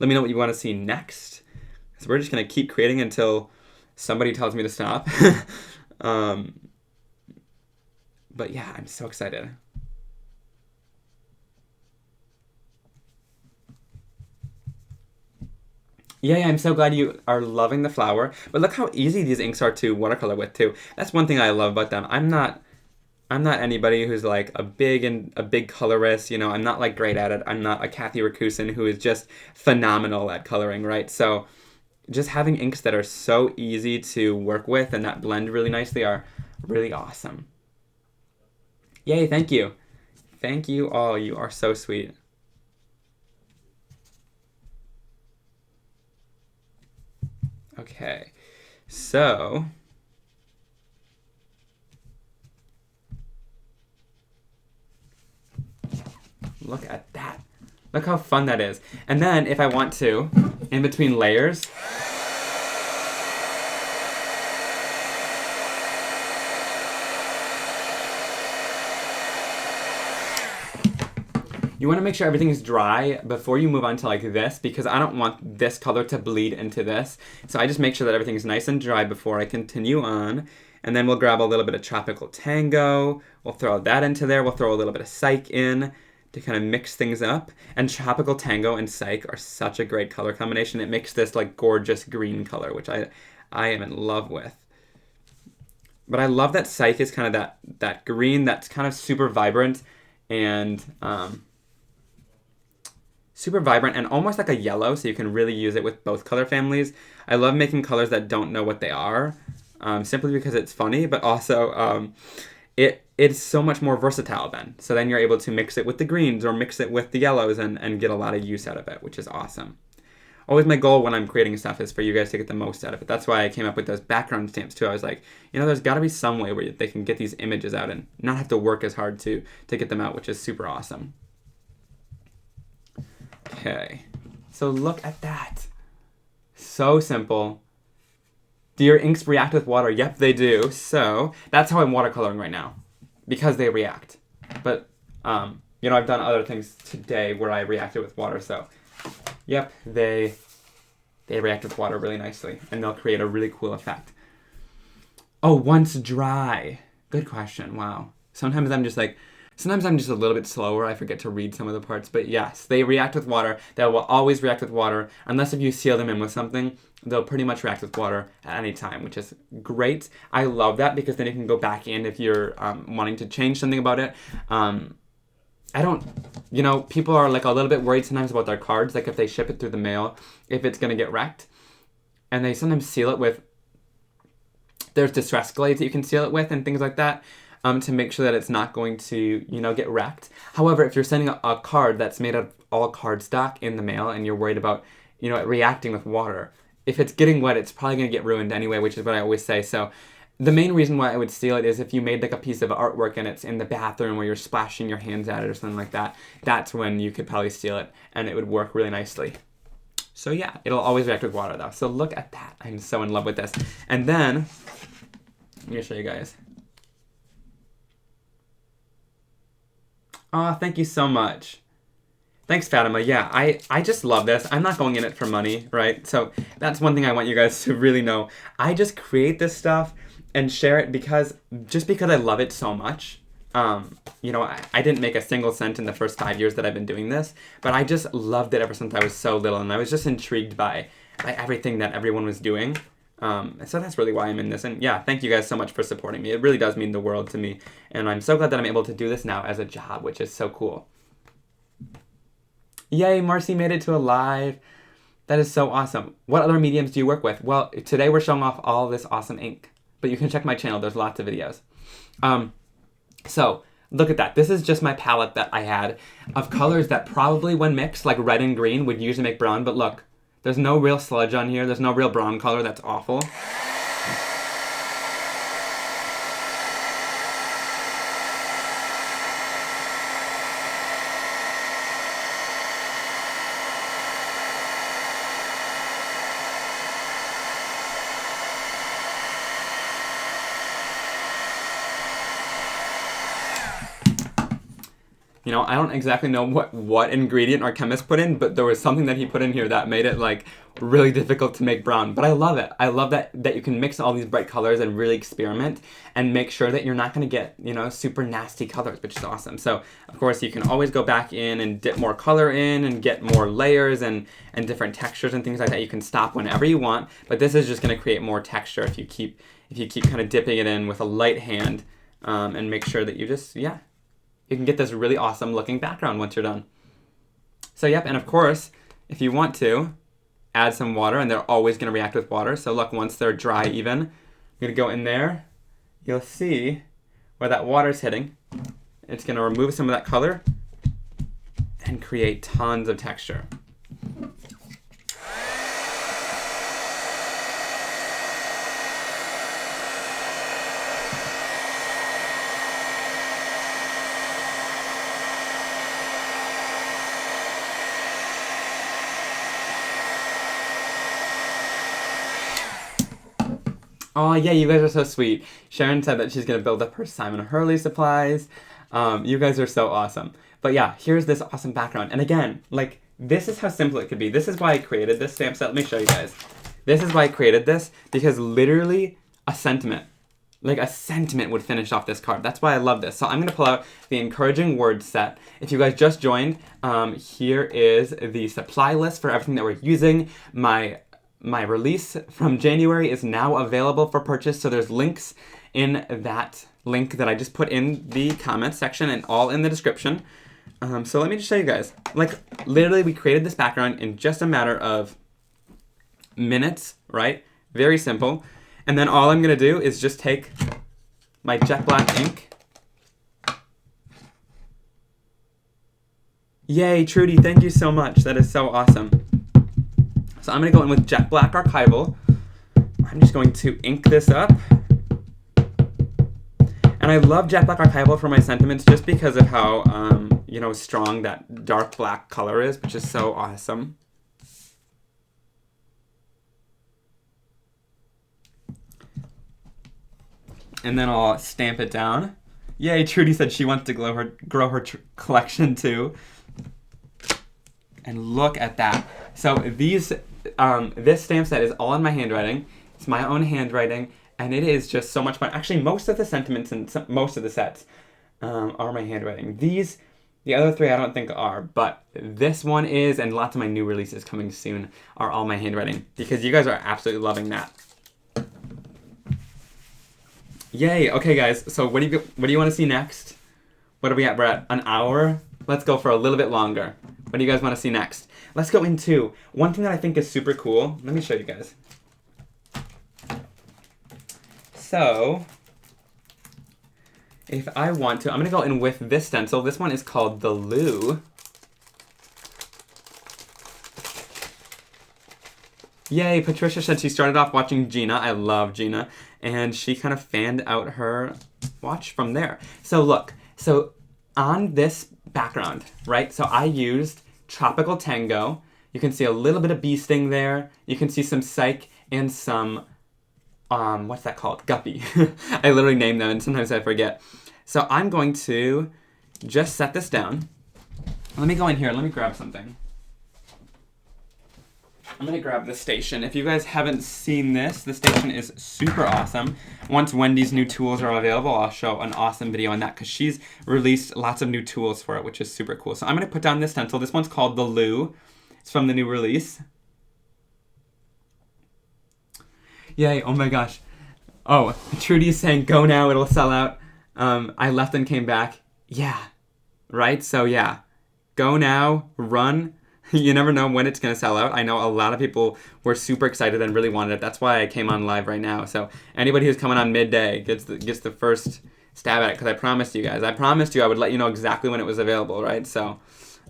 Let me know what you want to see next. So we're just going to keep creating until somebody tells me to stop. But yeah, I'm so excited. Yeah, I'm so glad you are loving the flower. But look how easy these inks are to watercolor with too. That's one thing I love about them. I'm not anybody who's like a big colorist, you know. I'm not like great at it. I'm not a Kathy Rakusin who is just phenomenal at coloring, right? So just having inks that are so easy to work with and that blend really nicely are really awesome. Yay, thank you. Thank you all. You are so sweet. Okay, so look at that. Look how fun that is. And then if I want to, in between layers, you want to make sure everything is dry before you move on to like this, because I don't want this color to bleed into this. So I just make sure that everything is nice and dry before I continue on. And then we'll grab a little bit of Tropical Tango. We'll throw that into there. We'll throw a little bit of Sike in to kind of mix things up. And Tropical Tango and Sike are such a great color combination. It makes this like gorgeous green color, which I am in love with. But I love that Sike is kind of that green that's kind of super vibrant and almost like a yellow, so you can really use it with both color families. I love making colors that don't know what they are, simply because it's funny, but also it's so much more versatile then. So then you're able to mix it with the greens or mix it with the yellows and get a lot of use out of it, which is awesome. Always my goal when I'm creating stuff is for you guys to get the most out of it. That's why I came up with those background stamps too. I was like, you know, there's got to be some way where they can get these images out and not have to work as hard to get them out, which is super awesome. Okay, so look at that. So simple. Do your inks react with water? Yep, they do. So that's how I'm watercoloring right now, because they react. But, you know, I've done other things today where I reacted with water. So, yep, they react with water really nicely, and they'll create a really cool effect. Oh, once dry. Good question. Wow. Sometimes I'm just a little bit slower. I forget to read some of the parts. But yes, they react with water. They will always react with water. Unless if you seal them in with something, they'll pretty much react with water at any time, which is great. I love that, because then you can go back in if you're wanting to change something about it. I don't, you know, people are like a little bit worried sometimes about their cards, like if they ship it through the mail, if it's going to get wrecked. And they sometimes seal it with, there's distress glades that you can seal it with and things like that. To make sure that it's not going to, you know, get wrecked. However, if you're sending a card that's made out of all cardstock in the mail and you're worried about, you know, it reacting with water, if it's getting wet, it's probably going to get ruined anyway, which is what I always say. So the main reason why I would seal it is if you made like a piece of artwork and it's in the bathroom where you're splashing your hands at it or something like that, that's when you could probably seal it and it would work really nicely. So yeah, it'll always react with water though. So look at that. I'm so in love with this. And then, let me show you guys. Oh, thank you so much. Thanks, Fatima. Yeah, I just love this. I'm not going in it for money, right? So that's one thing I want you guys to really know. I just create this stuff and share it because I love it so much. You know, I didn't make a single cent in the first 5 years that I've been doing this, but I just loved it ever since I was so little, and I was just intrigued by everything that everyone was doing. So that's really why I'm in this. And yeah, thank you guys so much for supporting me. It really does mean the world to me. And I'm so glad that I'm able to do this now as a job, which is so cool. Yay, Marcy made it to a live. That is so awesome. What other mediums do you work with? Well, today we're showing off all this awesome ink. But you can check my channel. There's lots of videos. So look at that. This is just my palette that I had of colors that probably when mixed, like red and green, would usually make brown. But look, there's no real sludge on here. There's no real brown color. That's awful. You know, I don't exactly know what ingredient our chemist put in, but there was something that he put in here that made it like really difficult to make brown. But I love it. I love that you can mix all these bright colors and really experiment and make sure that you're not going to get, you know, super nasty colors, which is awesome. So, of course, you can always go back in and dip more color in and get more layers and different textures and things like that. You can stop whenever you want, but this is just going to create more texture if you keep kind of dipping it in with a light hand and make sure that you just, yeah. You can get this really awesome looking background once you're done. So yep, and of course, if you want to, add some water, and they're always going to react with water. So look, once they're dry even, I'm going to go in there. You'll see where that water's hitting. It's going to remove some of that color and create tons of texture. Oh yeah, you guys are so sweet. Sharon said that she's gonna build up her Simon Hurley supplies. You guys are so awesome. But yeah, here's this awesome background. And again, like, this is how simple it could be. This is why I created this stamp set. Let me show you guys. This is why I created this, because literally a sentiment would finish off this card. That's why I love this. So I'm gonna pull out the encouraging words set. If you guys just joined, here is the supply list for everything that we're using. My release from January is now available for purchase, so there's links in that link that I just put in the comments section and all in the description. So let me just show you guys. Like, literally, we created this background in just a matter of minutes, right? Very simple. And then all I'm gonna do is just take my jet black ink. Yay, Trudy, thank you so much. That is so awesome. So I'm going to go in with Jet Black Archival. I'm just going to ink this up. And I love Jet Black Archival for my sentiments just because of how, you know, strong that dark black color is, which is so awesome. And then I'll stamp it down. Yay, Trudy said she wants to grow her collection too. And look at that. So these, this stamp set is all in my handwriting. It's my own handwriting, and it is just so much fun. Actually, most of the sentiments and most of the sets are my handwriting. The other three I don't think are, but this one is, and lots of my new releases coming soon are all my handwriting, because you guys are absolutely loving that. Yay! Okay, guys. So what do you want to see next? What are we at? We're at an hour. Let's go for a little bit longer. What do you guys want to see next? Let's go into one thing that I think is super cool. Let me show you guys. So, if I want to, I'm going to go in with this stencil. This one is called the Lou. Yay, Patricia said she started off watching Gina. I love Gina. And she kind of fanned out her watch from there. So look, so on this background, right? So I used Tropical Tango. You can see a little bit of bee sting there. You can see some Sike and some, what's that called? Guppy. I literally name them and sometimes I forget. So I'm going to just set this down. Let me go in here. Let me grab something. I'm going to grab the station. If you guys haven't seen this, the station is super awesome. Once Wendy's new tools are available, I'll show an awesome video on that because she's released lots of new tools for it, which is super cool. So I'm going to put down this stencil. This one's called the Lou. It's from the new release. Yay, oh my gosh. Oh, Trudy is saying, go now, it'll sell out. I left and came back. Yeah, right? So yeah, go now, run. You never know when it's going to sell out. I know a lot of people were super excited and really wanted it. That's why I came on live right now. So anybody who's coming on midday gets the first stab at it because I promised you guys. I promised you I would let you know exactly when it was available, right? So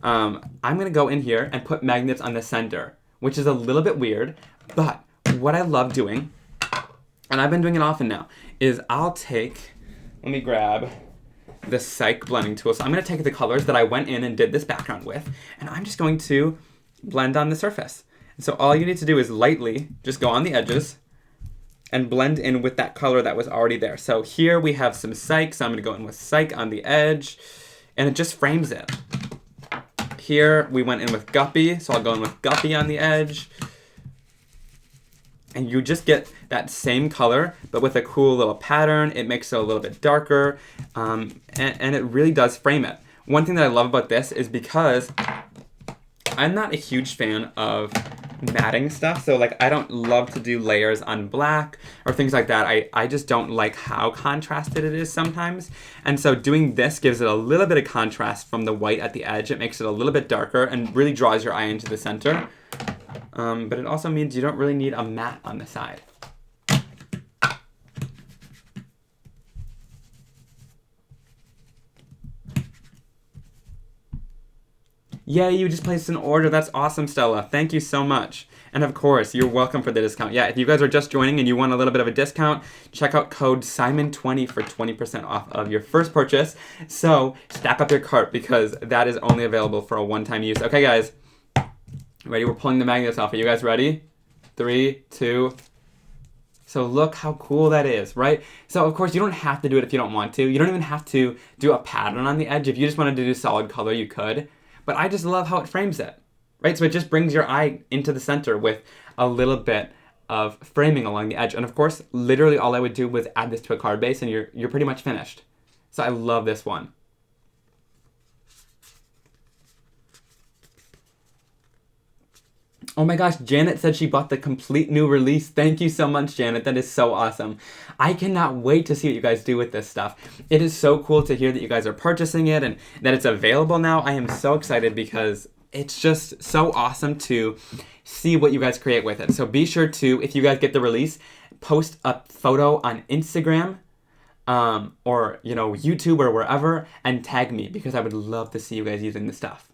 I'm going to go in here and put magnets on the center, which is a little bit weird. But what I love doing, and I've been doing it often now, is I'll take, let me grab the Sike blending tool. So I'm going to take the colors that I went in and did this background with, and I'm just going to blend on the surface. And so all you need to do is lightly just go on the edges and blend in with that color that was already there. So here we have some Sike, so I'm going to go in with Sike on the edge, and it just frames it. Here we went in with Guppy, so I'll go in with Guppy on the edge. And you just get that same color, but with a cool little pattern. It makes it a little bit darker, and it really does frame it. One thing that I love about this is because I'm not a huge fan of matting stuff, so like I don't love to do layers on black or things like that. I just don't like how contrasted it is sometimes. And so doing this gives it a little bit of contrast from the white at the edge. It makes it a little bit darker and really draws your eye into the center. But it also means you don't really need a mat on the side. Yay, you just placed an order. That's awesome, Stella. Thank you so much. And of course, you're welcome for the discount. Yeah, if you guys are just joining and you want a little bit of a discount, check out code Simon20 for 20% off of your first purchase. So stack up your cart because that is only available for a one-time use. Okay, guys. Ready? We're pulling the magnets off. Are you guys ready? 3, 2. So look how cool that is, right? So of course you don't have to do it if you don't want to. You don't even have to do a pattern on the edge. If you just wanted to do solid color, you could. But I just love how it frames it, right? So it just brings your eye into the center with a little bit of framing along the edge. And of course, literally all I would do was add this to a card base and you're pretty much finished. So I love this one. Oh my gosh, Janet said she bought the complete new release. Thank you so much, Janet. That is so awesome. I cannot wait to see what you guys do with this stuff. It is so cool to hear that you guys are purchasing it and that it's available now. I am so excited because it's just so awesome to see what you guys create with it. So be sure to, if you guys get the release, post a photo on Instagram or, you know, YouTube or wherever and tag me because I would love to see you guys using this stuff.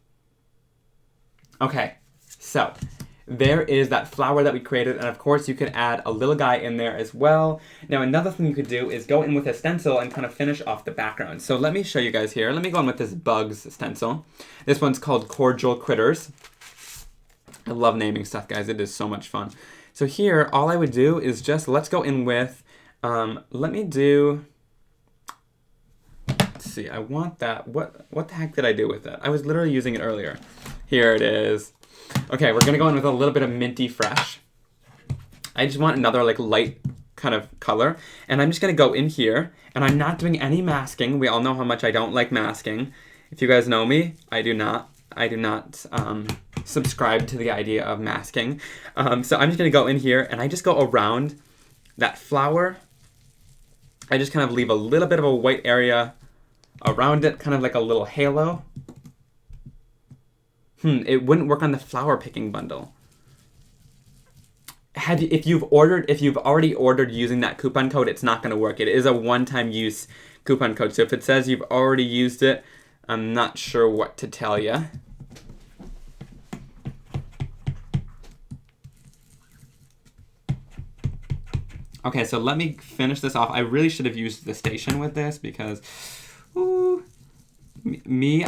Okay, so there is that flower that we created, and of course you could add a little guy in there as well. Now another thing you could do is go in with a stencil and kind of finish off the background. So let me show you guys here. Let me go in with this bugs stencil. This one's called Cordial Critters. I love naming stuff, guys. It is so much fun. So here, all I would do is just, let's go in with, let me do, let's see, I want that. What the heck did I do with it? I was literally using it earlier. Here it is. Okay, we're gonna go in with a little bit of Minty Fresh. I just want another like light kind of color. And I'm just gonna go in here, and I'm not doing any masking. We all know how much I don't like masking. If you guys know me, I do not subscribe to the idea of masking. So I'm just gonna go in here, and I just go around that flower. I just kind of leave a little bit of a white area around it, kind of like a little halo. It wouldn't work on the flower picking bundle. If you've already ordered using that coupon code, it's not going to work. It is a one-time use coupon code. So if it says you've already used it, I'm not sure what to tell you. Okay, so let me finish this off. I really should have used the station with this because,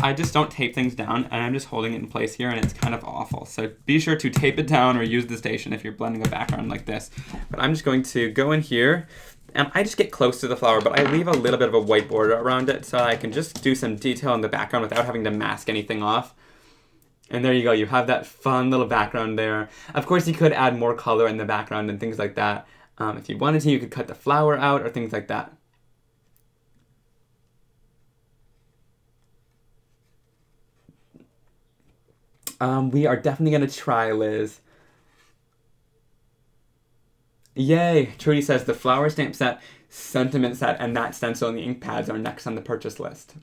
I just don't tape things down, and I'm just holding it in place here, and it's kind of awful. So be sure to tape it down or use the station if you're blending a background like this. But I'm just going to go in here, and I just get close to the flower, but I leave a little bit of a white border around it so I can just do some detail in the background without having to mask anything off. And there you go. You have that fun little background there. Of course, you could add more color in the background and things like that. If you wanted to, you could cut the flower out or things like that. We are definitely going to try, Liz. Yay! Trudy says the flower stamp set, sentiment set, and that stencil and the ink pads are next on the purchase list.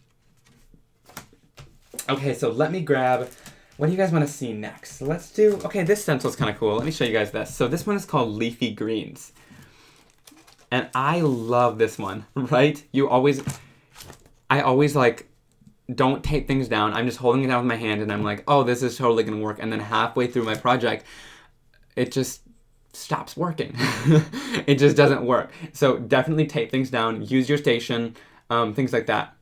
Okay, so let me grab, what do you guys want to see next? So let's do, okay, this stencil is kind of cool. Let me show you guys this. So this one is called Leafy Greens. And I love this one, right? You always, I always like don't tape things down. I'm just holding it down with my hand and I'm like, oh, this is totally gonna work. And then halfway through my project, it just stops working. It just doesn't work. So definitely tape things down, use your station, things like that.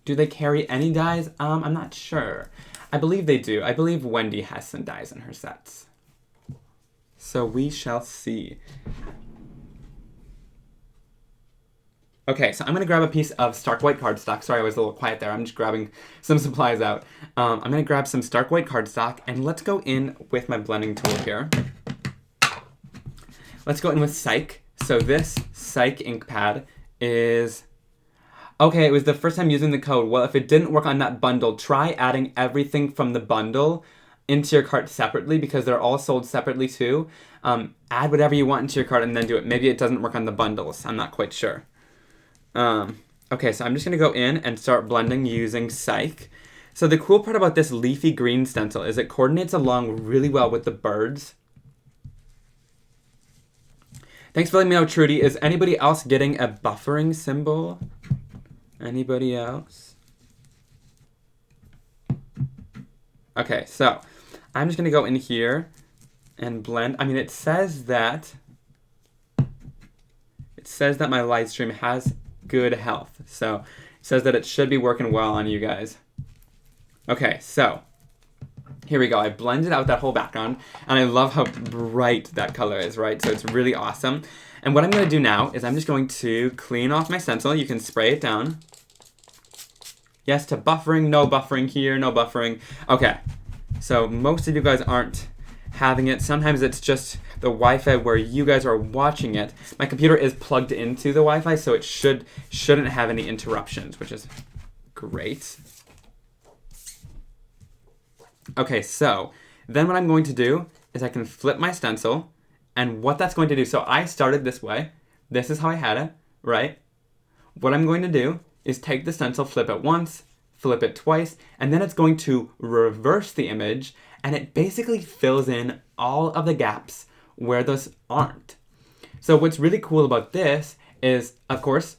Do they carry any dies? I'm not sure. I believe they do. I believe Wendy has some dies in her sets. So we shall see. Okay, so I'm going to grab a piece of stark white cardstock. Sorry, I was a little quiet there. I'm just grabbing some supplies out. I'm going to grab some stark white cardstock, and let's go in with my blending tool here. Let's go in with Sike. So this Sike ink pad is... Okay, it was the first time using the code. Well, if it didn't work on that bundle, try adding everything from the bundle into your cart separately because they're all sold separately too. Add whatever you want into your cart and then do it. Maybe it doesn't work on the bundles. I'm not quite sure. Okay, so I'm just going to go in and start blending using Sike. So the cool part about this leafy green stencil is it coordinates along really well with the birds. Thanks for letting me know, Trudy. Is anybody else getting a buffering symbol? Anybody else? Okay, so I'm just going to go in here and blend. I mean, it says that my live stream has good health. So it says that it should be working well on you guys. Okay, so here we go. I blended out that whole background, and I love how bright that color is, right? So it's really awesome. And what I'm going to do now is I'm just going to clean off my stencil. You can spray it down. Yes to buffering, no buffering here, no buffering. Okay, so most of you guys aren't having it. Sometimes it's just the Wi-Fi where you guys are watching it. My computer is plugged into the Wi-Fi, so it shouldn't have any interruptions, which is great. Okay, so then what I'm going to do is I can flip my stencil, and what that's going to do, so I started this way. This is how I had it, right? What I'm going to do is take the stencil, flip it once, flip it twice, and then it's going to reverse the image, and it basically fills in all of the gaps where those aren't. So what's really cool about this is, of course,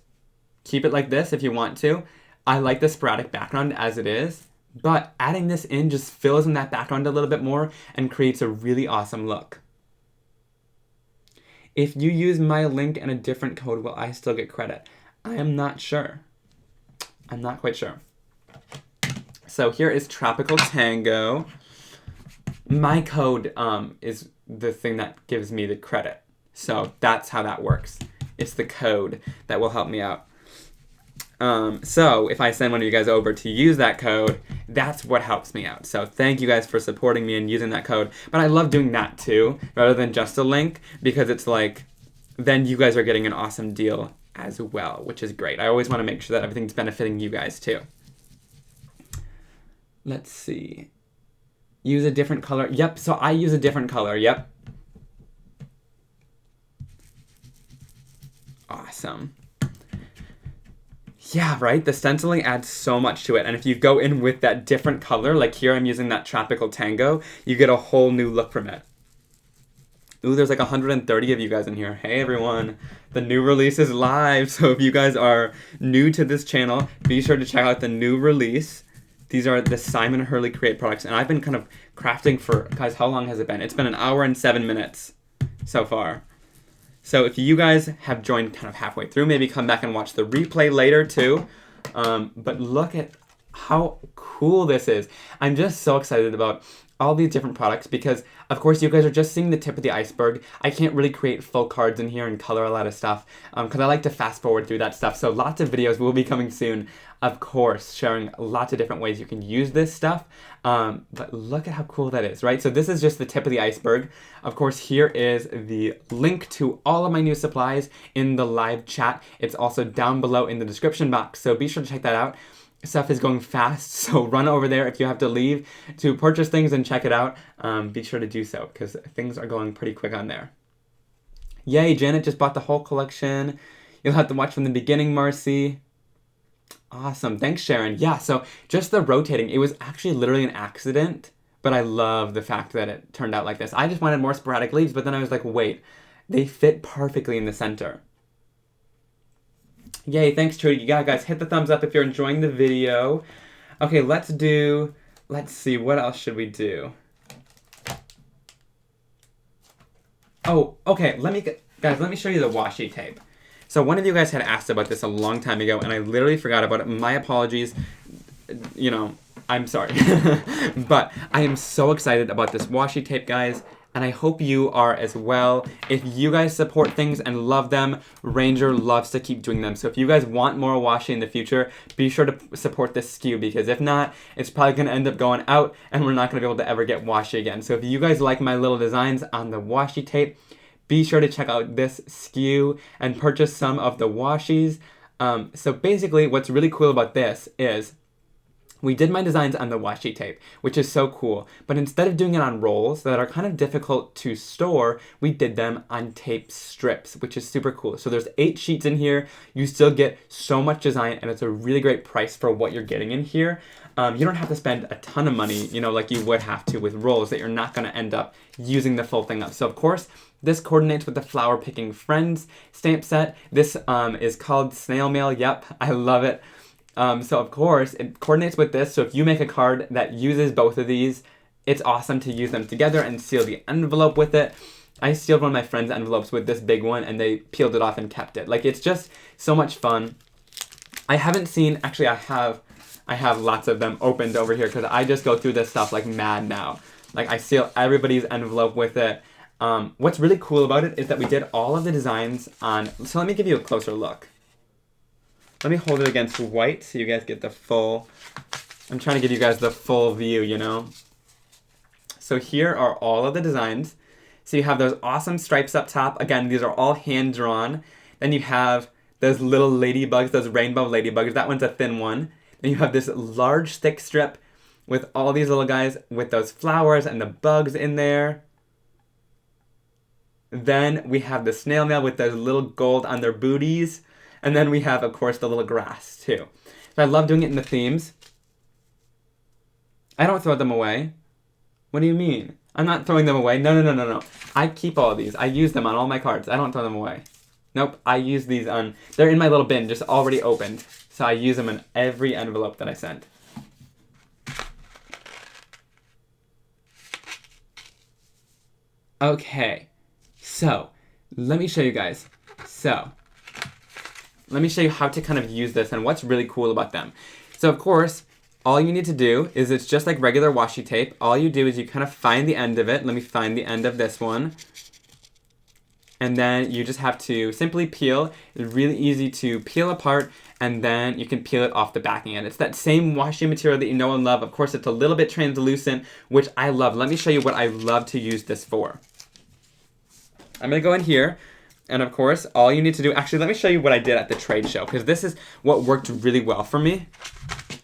keep it like this if you want to. I like the sporadic background as it is, but adding this in just fills in that background a little bit more and creates a really awesome look. If you use my link and a different code, will I still get credit? I am not sure. I'm not quite sure. So here is Tropical Tango. My code is the thing that gives me the credit. So that's how that works. It's the code that will help me out. So if I send one of you guys over to use that code, that's what helps me out. So thank you guys for supporting me and using that code. But I love doing that too, rather than just a link, because it's like, then you guys are getting an awesome deal as well, which is great. I always want to make sure that everything's benefiting you guys too. Let's see. Use a different color. Yep, so I use a different color. Yep. Awesome. Yeah, right? The stenciling adds so much to it. And if you go in with that different color, like here I'm using that Tropical Tango, you get a whole new look from it. Ooh, there's like 130 of you guys in here. Hey everyone, the new release is live. So if you guys are new to this channel, be sure to check out the new release. These are the Simon Hurley Create products. And I've been kind of crafting for, guys, how long has it been? It's been 1 hour and 7 minutes so far. So if you guys have joined kind of halfway through, maybe come back and watch the replay later too. But look at how cool this is. I'm just so excited about all these different products because, of course, you guys are just seeing the tip of the iceberg. I can't really create full cards in here and color a lot of stuff because I like to fast forward through that stuff. So lots of videos will be coming soon, of course, showing lots of different ways you can use this stuff. But look at how cool that is, right? So this is just the tip of the iceberg. Of course, here is the link to all of my new supplies in the live chat. It's also down below in the description box, so be sure to check that out. Stuff is going fast, so run over there if you have to leave to purchase things and check it out. Be sure to do so because things are going pretty quick on there. Yay, Janet just bought the whole collection. You'll have to watch from the beginning, Marcy. Awesome. Thanks, Sharon. Yeah, so just the rotating, it was actually literally an accident, but I love the fact that it turned out like this. I just wanted more sporadic leaves, but then I was like, wait, they fit perfectly in the center. Yay, thanks, Trudy. Yeah, guys, hit the thumbs up if you're enjoying the video. Okay, let's see, what else should we do? Oh, okay, guys, let me show you the washi tape. So one of you guys had asked about this a long time ago, and I literally forgot about it. My apologies. You know, I'm sorry. But I am so excited about this washi tape, guys, and I hope you are as well. If you guys support things and love them, Ranger loves to keep doing them. So if you guys want more washi in the future, be sure to support this SKU, because if not, it's probably going to end up going out, and we're not going to be able to ever get washi again. So if you guys like my little designs on the washi tape, be sure to check out this SKU and purchase some of the washis. So basically, what's really cool about this is we did my designs on the washi tape, which is so cool. But instead of doing it on rolls that are kind of difficult to store, we did them on tape strips, which is super cool. So there's 8 sheets in here. You still get so much design, and it's a really great price for what you're getting in here. You don't have to spend a ton of money, you know, like you would have to with rolls that you're not going to end up using the full thing up. So of course, this coordinates with the Flower Picking Friends stamp set. This is called Snail Mail. Yep, I love it. So of course, it coordinates with this. So if you make a card that uses both of these, it's awesome to use them together and seal the envelope with it. I sealed one of my friend's envelopes with this big one, and they peeled it off and kept it. Like, it's just so much fun. I haven't seen, actually I have lots of them opened over here because I just go through this stuff like mad now. Like, I seal everybody's envelope with it. What's really cool about it is that we did all of the designs on, so let me give you a closer look. Let me hold it against white so you guys get the full, I'm trying to give you guys the full view, you know? So here are all of the designs. So you have those awesome stripes up top. Again, these are all hand-drawn. Then you have those little ladybugs, those rainbow ladybugs. That one's a thin one. Then you have this large, thick strip with all these little guys with those flowers and the bugs in there. Then we have the snail mail with those little gold on their booties. And then we have, of course, the little grass, too. So I love doing it in the themes. I don't throw them away. What do you mean? I'm not throwing them away. No. I keep all of these. I use them on all my cards. I don't throw them away. Nope, I use these on, they're in my little bin, just already opened. So I use them in every envelope that I send. Okay, so let me show you guys. Let me show you how to kind of use this and what's really cool about them. So of course, all you need to do is, it's just like regular washi tape. All you do is you kind of find the end of it. Let me find the end of this one. And then you just have to simply peel. It's really easy to peel apart, and then you can peel it off the backing end. It's that same washi material that you know and love. Of course, it's a little bit translucent, which I love. Let me show you what I love to use this for. I'm gonna go in here. And of course, all you need to do, actually, let me show you what I did at the trade show, because this is what worked really well for me.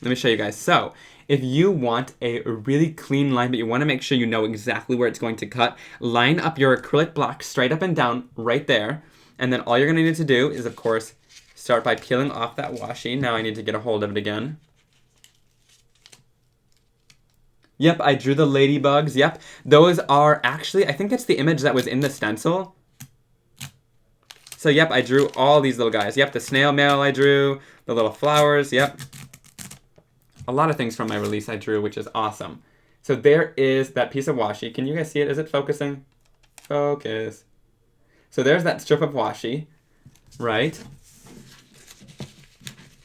Let me show you guys. So, if you want a really clean line, but you want to make sure you know exactly where it's going to cut, line up your acrylic block straight up and down right there. And then all you're going to need to do is, of course, start by peeling off that washi. Now I need to get a hold of it again. Yep, I drew the ladybugs. Yep, those are actually, I think that's the image that was in the stencil. So yep, I drew all these little guys. Yep, the snail mail I drew, the little flowers, yep. A lot of things from my release I drew, which is awesome. So there is that piece of washi. Can you guys see it? Is it focusing? Focus. So there's that strip of washi, right?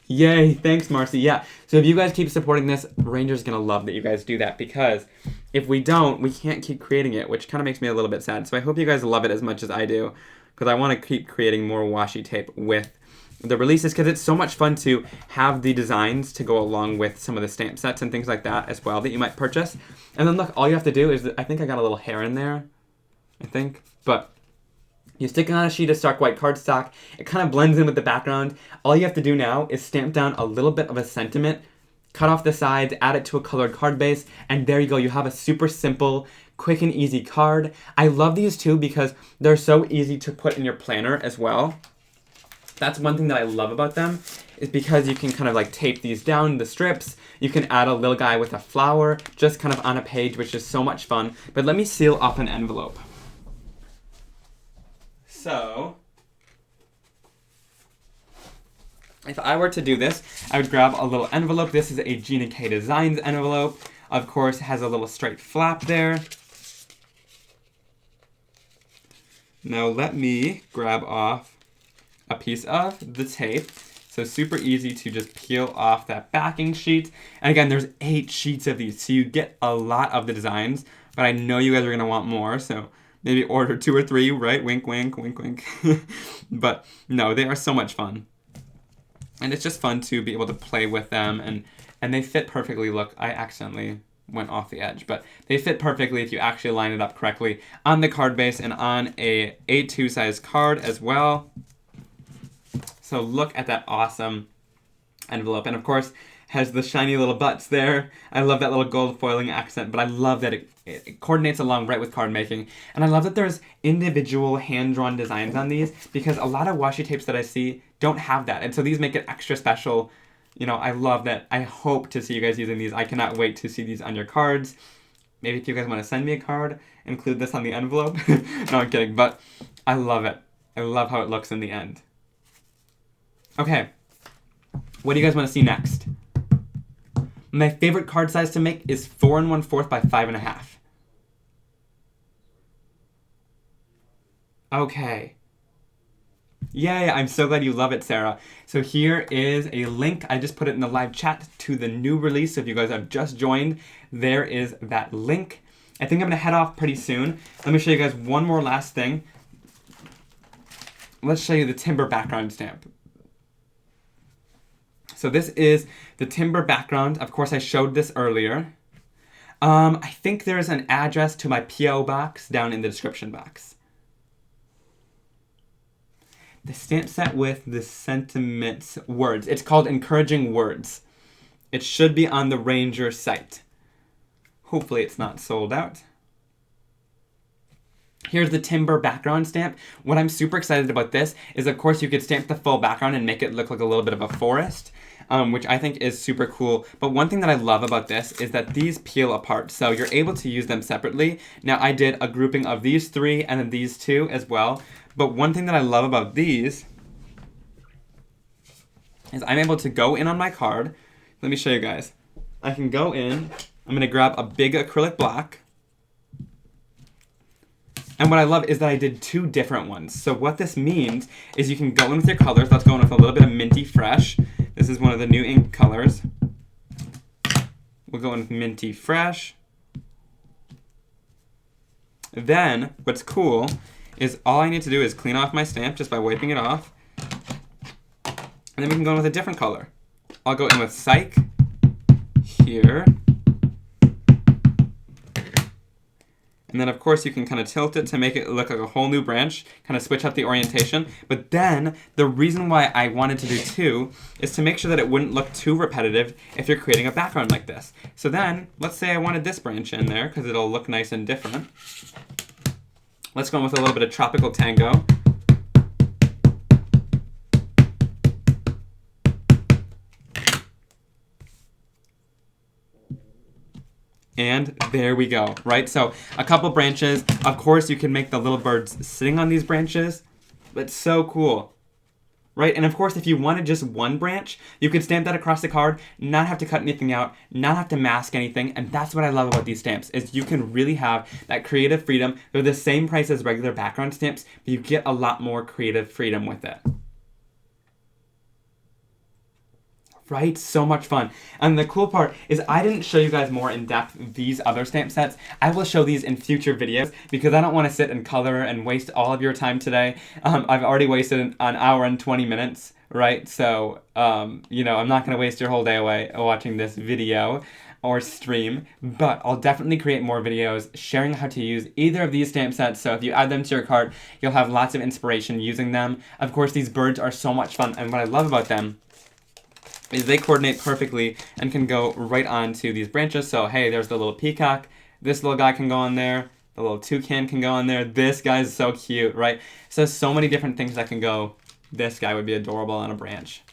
Yay, thanks Marcy. Yeah, so if you guys keep supporting this, Ranger's gonna love that you guys do that, because if we don't, we can't keep creating it, which kind of makes me a little bit sad. So I hope you guys love it as much as I do, because I want to keep creating more washi tape with the releases, because it's so much fun to have the designs to go along with some of the stamp sets and things like that as well that you might purchase. And then look, all you have to do is, I think I got a little hair in there, I think, but you stick it on a sheet of stark white cardstock. It kind of blends in with the background. All you have to do now is stamp down a little bit of a sentiment, cut off the sides, add it to a colored card base, and there you go. You have a super simple, quick and easy card. I love these too because they're so easy to put in your planner as well. That's one thing that I love about them, is because you can kind of like tape these down, the strips. You can add a little guy with a flower just kind of on a page, which is so much fun. But let me seal up an envelope. So, If I were to do this, I would grab a little envelope. This is a Gina K Designs envelope. Of course, it has a little straight flap there. Now let me grab off a piece of the tape. So super easy to just peel off that backing sheet. And again, there's 8 sheets of these, so you get a lot of the designs, but I know you guys are gonna want more, so maybe order 2 or 3, right? Wink, wink, wink, wink. But no, they are so much fun. And it's just fun to be able to play with them, and they fit perfectly. Look, I accidentally went off the edge, but they fit perfectly if you actually line it up correctly on the card base and on a A2 size card as well. So look at that awesome envelope. And of course, has the shiny little butts there. I love that little gold foiling accent, but I love that it coordinates along right with card making. And I love that there's individual hand-drawn designs on these, because a lot of washi tapes that I see don't have that. And so these make it extra special. You know, I love that. I hope to see you guys using these. I cannot wait to see these on your cards. Maybe if you guys want to send me a card, include this on the envelope. No, I'm kidding, but I love it. I love how it looks in the end. Okay, what do you guys want to see next? My favorite card size to make is 4 1/4 by 5.5. Okay. Yay, I'm so glad you love it, Sarah. So here is a link. I just put it in the live chat to the new release. So if you guys have just joined, there is that link. I think I'm going to head off pretty soon. Let me show you guys one more last thing. Let's show you the timber background stamp. So this is the timber background. Of course, I showed this earlier. I think there's an address to my P.O. box down in the description box. The stamp set with the sentiments words. It's called Encouraging Words. It should be on the Ranger site. Hopefully it's not sold out. Here's the timber background stamp. What I'm super excited about this is, of course, you could stamp the full background and make it look like a little bit of a forest, which I think is super cool. But one thing that I love about this is that these peel apart, so you're able to use them separately. Now, I did a grouping of these 3 and then these 2 as well. But one thing that I love about these is I'm able to go in on my card. Let me show you guys. I can go in. I'm going to grab a big acrylic block. And what I love is that I did 2 different ones. So what this means is you can go in with your colors. Let's go in with a little bit of Minty Fresh. This is one of the new ink colors. We'll go in with Minty Fresh. Then, what's cool is all I need to do is clean off my stamp just by wiping it off. And then we can go in with a different color. I'll go in with Sike here. And then, of course, you can kind of tilt it to make it look like a whole new branch, kind of switch up the orientation. But then, the reason why I wanted to do 2 is to make sure that it wouldn't look too repetitive if you're creating a background like this. So then, let's say I wanted this branch in there, because it'll look nice and different. Let's go in with a little bit of Tropical Tango. And there we go, right? So a couple branches. Of course, you can make the little birds sitting on these branches. It's so cool, right? And of course, if you wanted just one branch, you could stamp that across the card, not have to cut anything out, not have to mask anything. And that's what I love about these stamps, is you can really have that creative freedom. They're the same price as regular background stamps, but you get a lot more creative freedom with it. Right? So much fun. And the cool part is I didn't show you guys more in depth these other stamp sets. I will show these in future videos because I don't want to sit and color and waste all of your time today. I've already wasted an hour and 20 minutes, right? So, you know, I'm not going to waste your whole day away watching this video or stream, but I'll definitely create more videos sharing how to use either of these stamp sets. So if you add them to your cart, you'll have lots of inspiration using them. Of course, these birds are so much fun, and what I love about them is they coordinate perfectly and can go right onto these branches. So hey, there's the little peacock. This little guy can go on there. The little toucan can go on there. This guy's so cute, right? So many different things that can go. This guy would be adorable on a branch.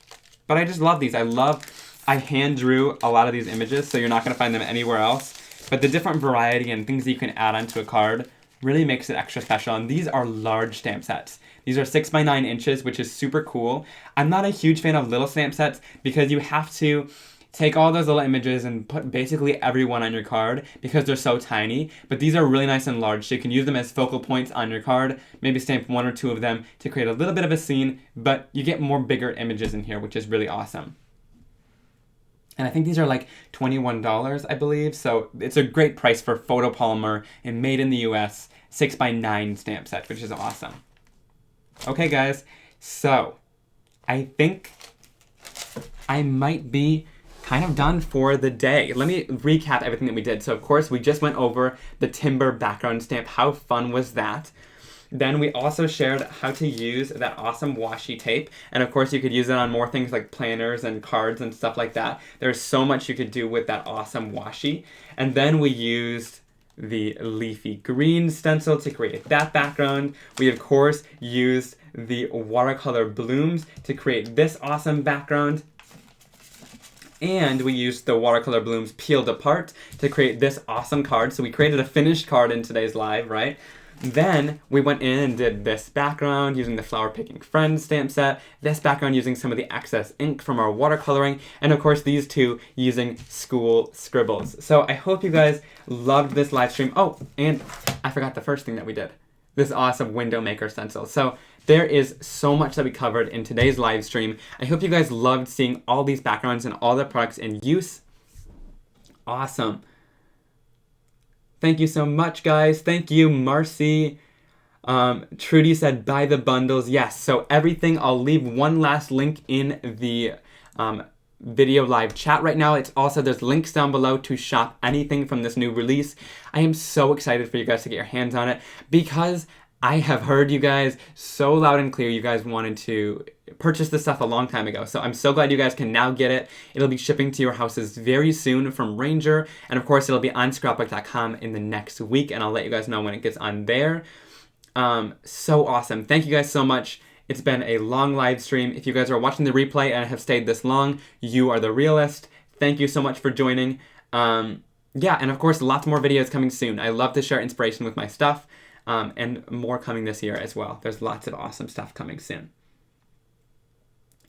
But I just love these. I hand drew a lot of these images, so you're not gonna find them anywhere else. But the different variety and things that you can add onto a card really makes it extra special. And these are large stamp sets. These are 6 by 9 inches, which is super cool. I'm not a huge fan of little stamp sets because you have to take all those little images and put basically everyone on your card because they're so tiny. But these are really nice and large, so you can use them as focal points on your card. Maybe stamp 1 or 2 of them to create a little bit of a scene, but you get more bigger images in here, which is really awesome. And I think these are like $21, I believe. So it's a great price for photopolymer and made in the US 6 by 9 stamp set, which is awesome. Okay, guys, so I think I might be kind of done for the day. Let me recap everything that we did. So, of course, we just went over the timber background stamp. How fun was that? Then we also shared how to use that awesome washi tape. And of course, you could use it on more things like planners and cards and stuff like that. There's so much you could do with that awesome washi. And then we used the leafy green stencil to create that background. We, of course, used the watercolor blooms to create this awesome background. And we used the watercolor blooms peeled apart to create this awesome card. So we created a finished card in today's live, right? Then we went in and did this background using the Flower Picking Friends stamp set, this background using some of the excess ink from our watercoloring, and of course these two using school scribbles. So I hope you guys loved this live stream. Oh, and I forgot the first thing that we did. This awesome window maker stencil. So there is so much that we covered in today's live stream. I hope you guys loved seeing all these backgrounds and all the products in use. Awesome. Thank you so much, guys. Thank you, Marcy. Trudy said, buy the bundles. Yes, so everything, I'll leave one last link in the video live chat right now. It's also, there's links down below to shop anything from this new release. I am so excited for you guys to get your hands on it because I have heard you guys so loud and clear. You guys wanted to purchase this stuff a long time ago. So I'm so glad you guys can now get it. It'll be shipping to your houses very soon from Ranger. And of course, it'll be on scrapbook.com in the next week. And I'll let you guys know when it gets on there. So awesome. Thank you guys so much. It's been a long live stream. If you guys are watching the replay and have stayed this long, you are the realest. Thank you so much for joining. Yeah, and of course, lots more videos coming soon. I love to share inspiration with my stuff. And more coming this year as well. There's lots of awesome stuff coming soon.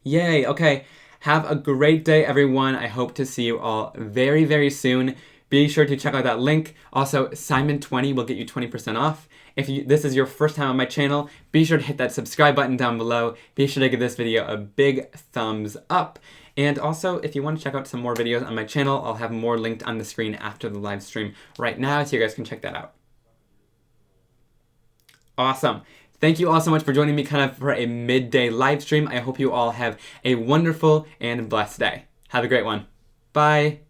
Yay, okay. Have a great day, everyone. I hope to see you all very, very soon. Be sure to check out that link. Also, Simon20 will get you 20% off. If this is your first time on my channel, be sure to hit that subscribe button down below. Be sure to give this video a big thumbs up. And also, if you want to check out some more videos on my channel, I'll have more linked on the screen after the live stream right now, so you guys can check that out. Awesome. Thank you all so much for joining me kind of for a midday live stream. I hope you all have a wonderful and blessed day. Have a great one. Bye.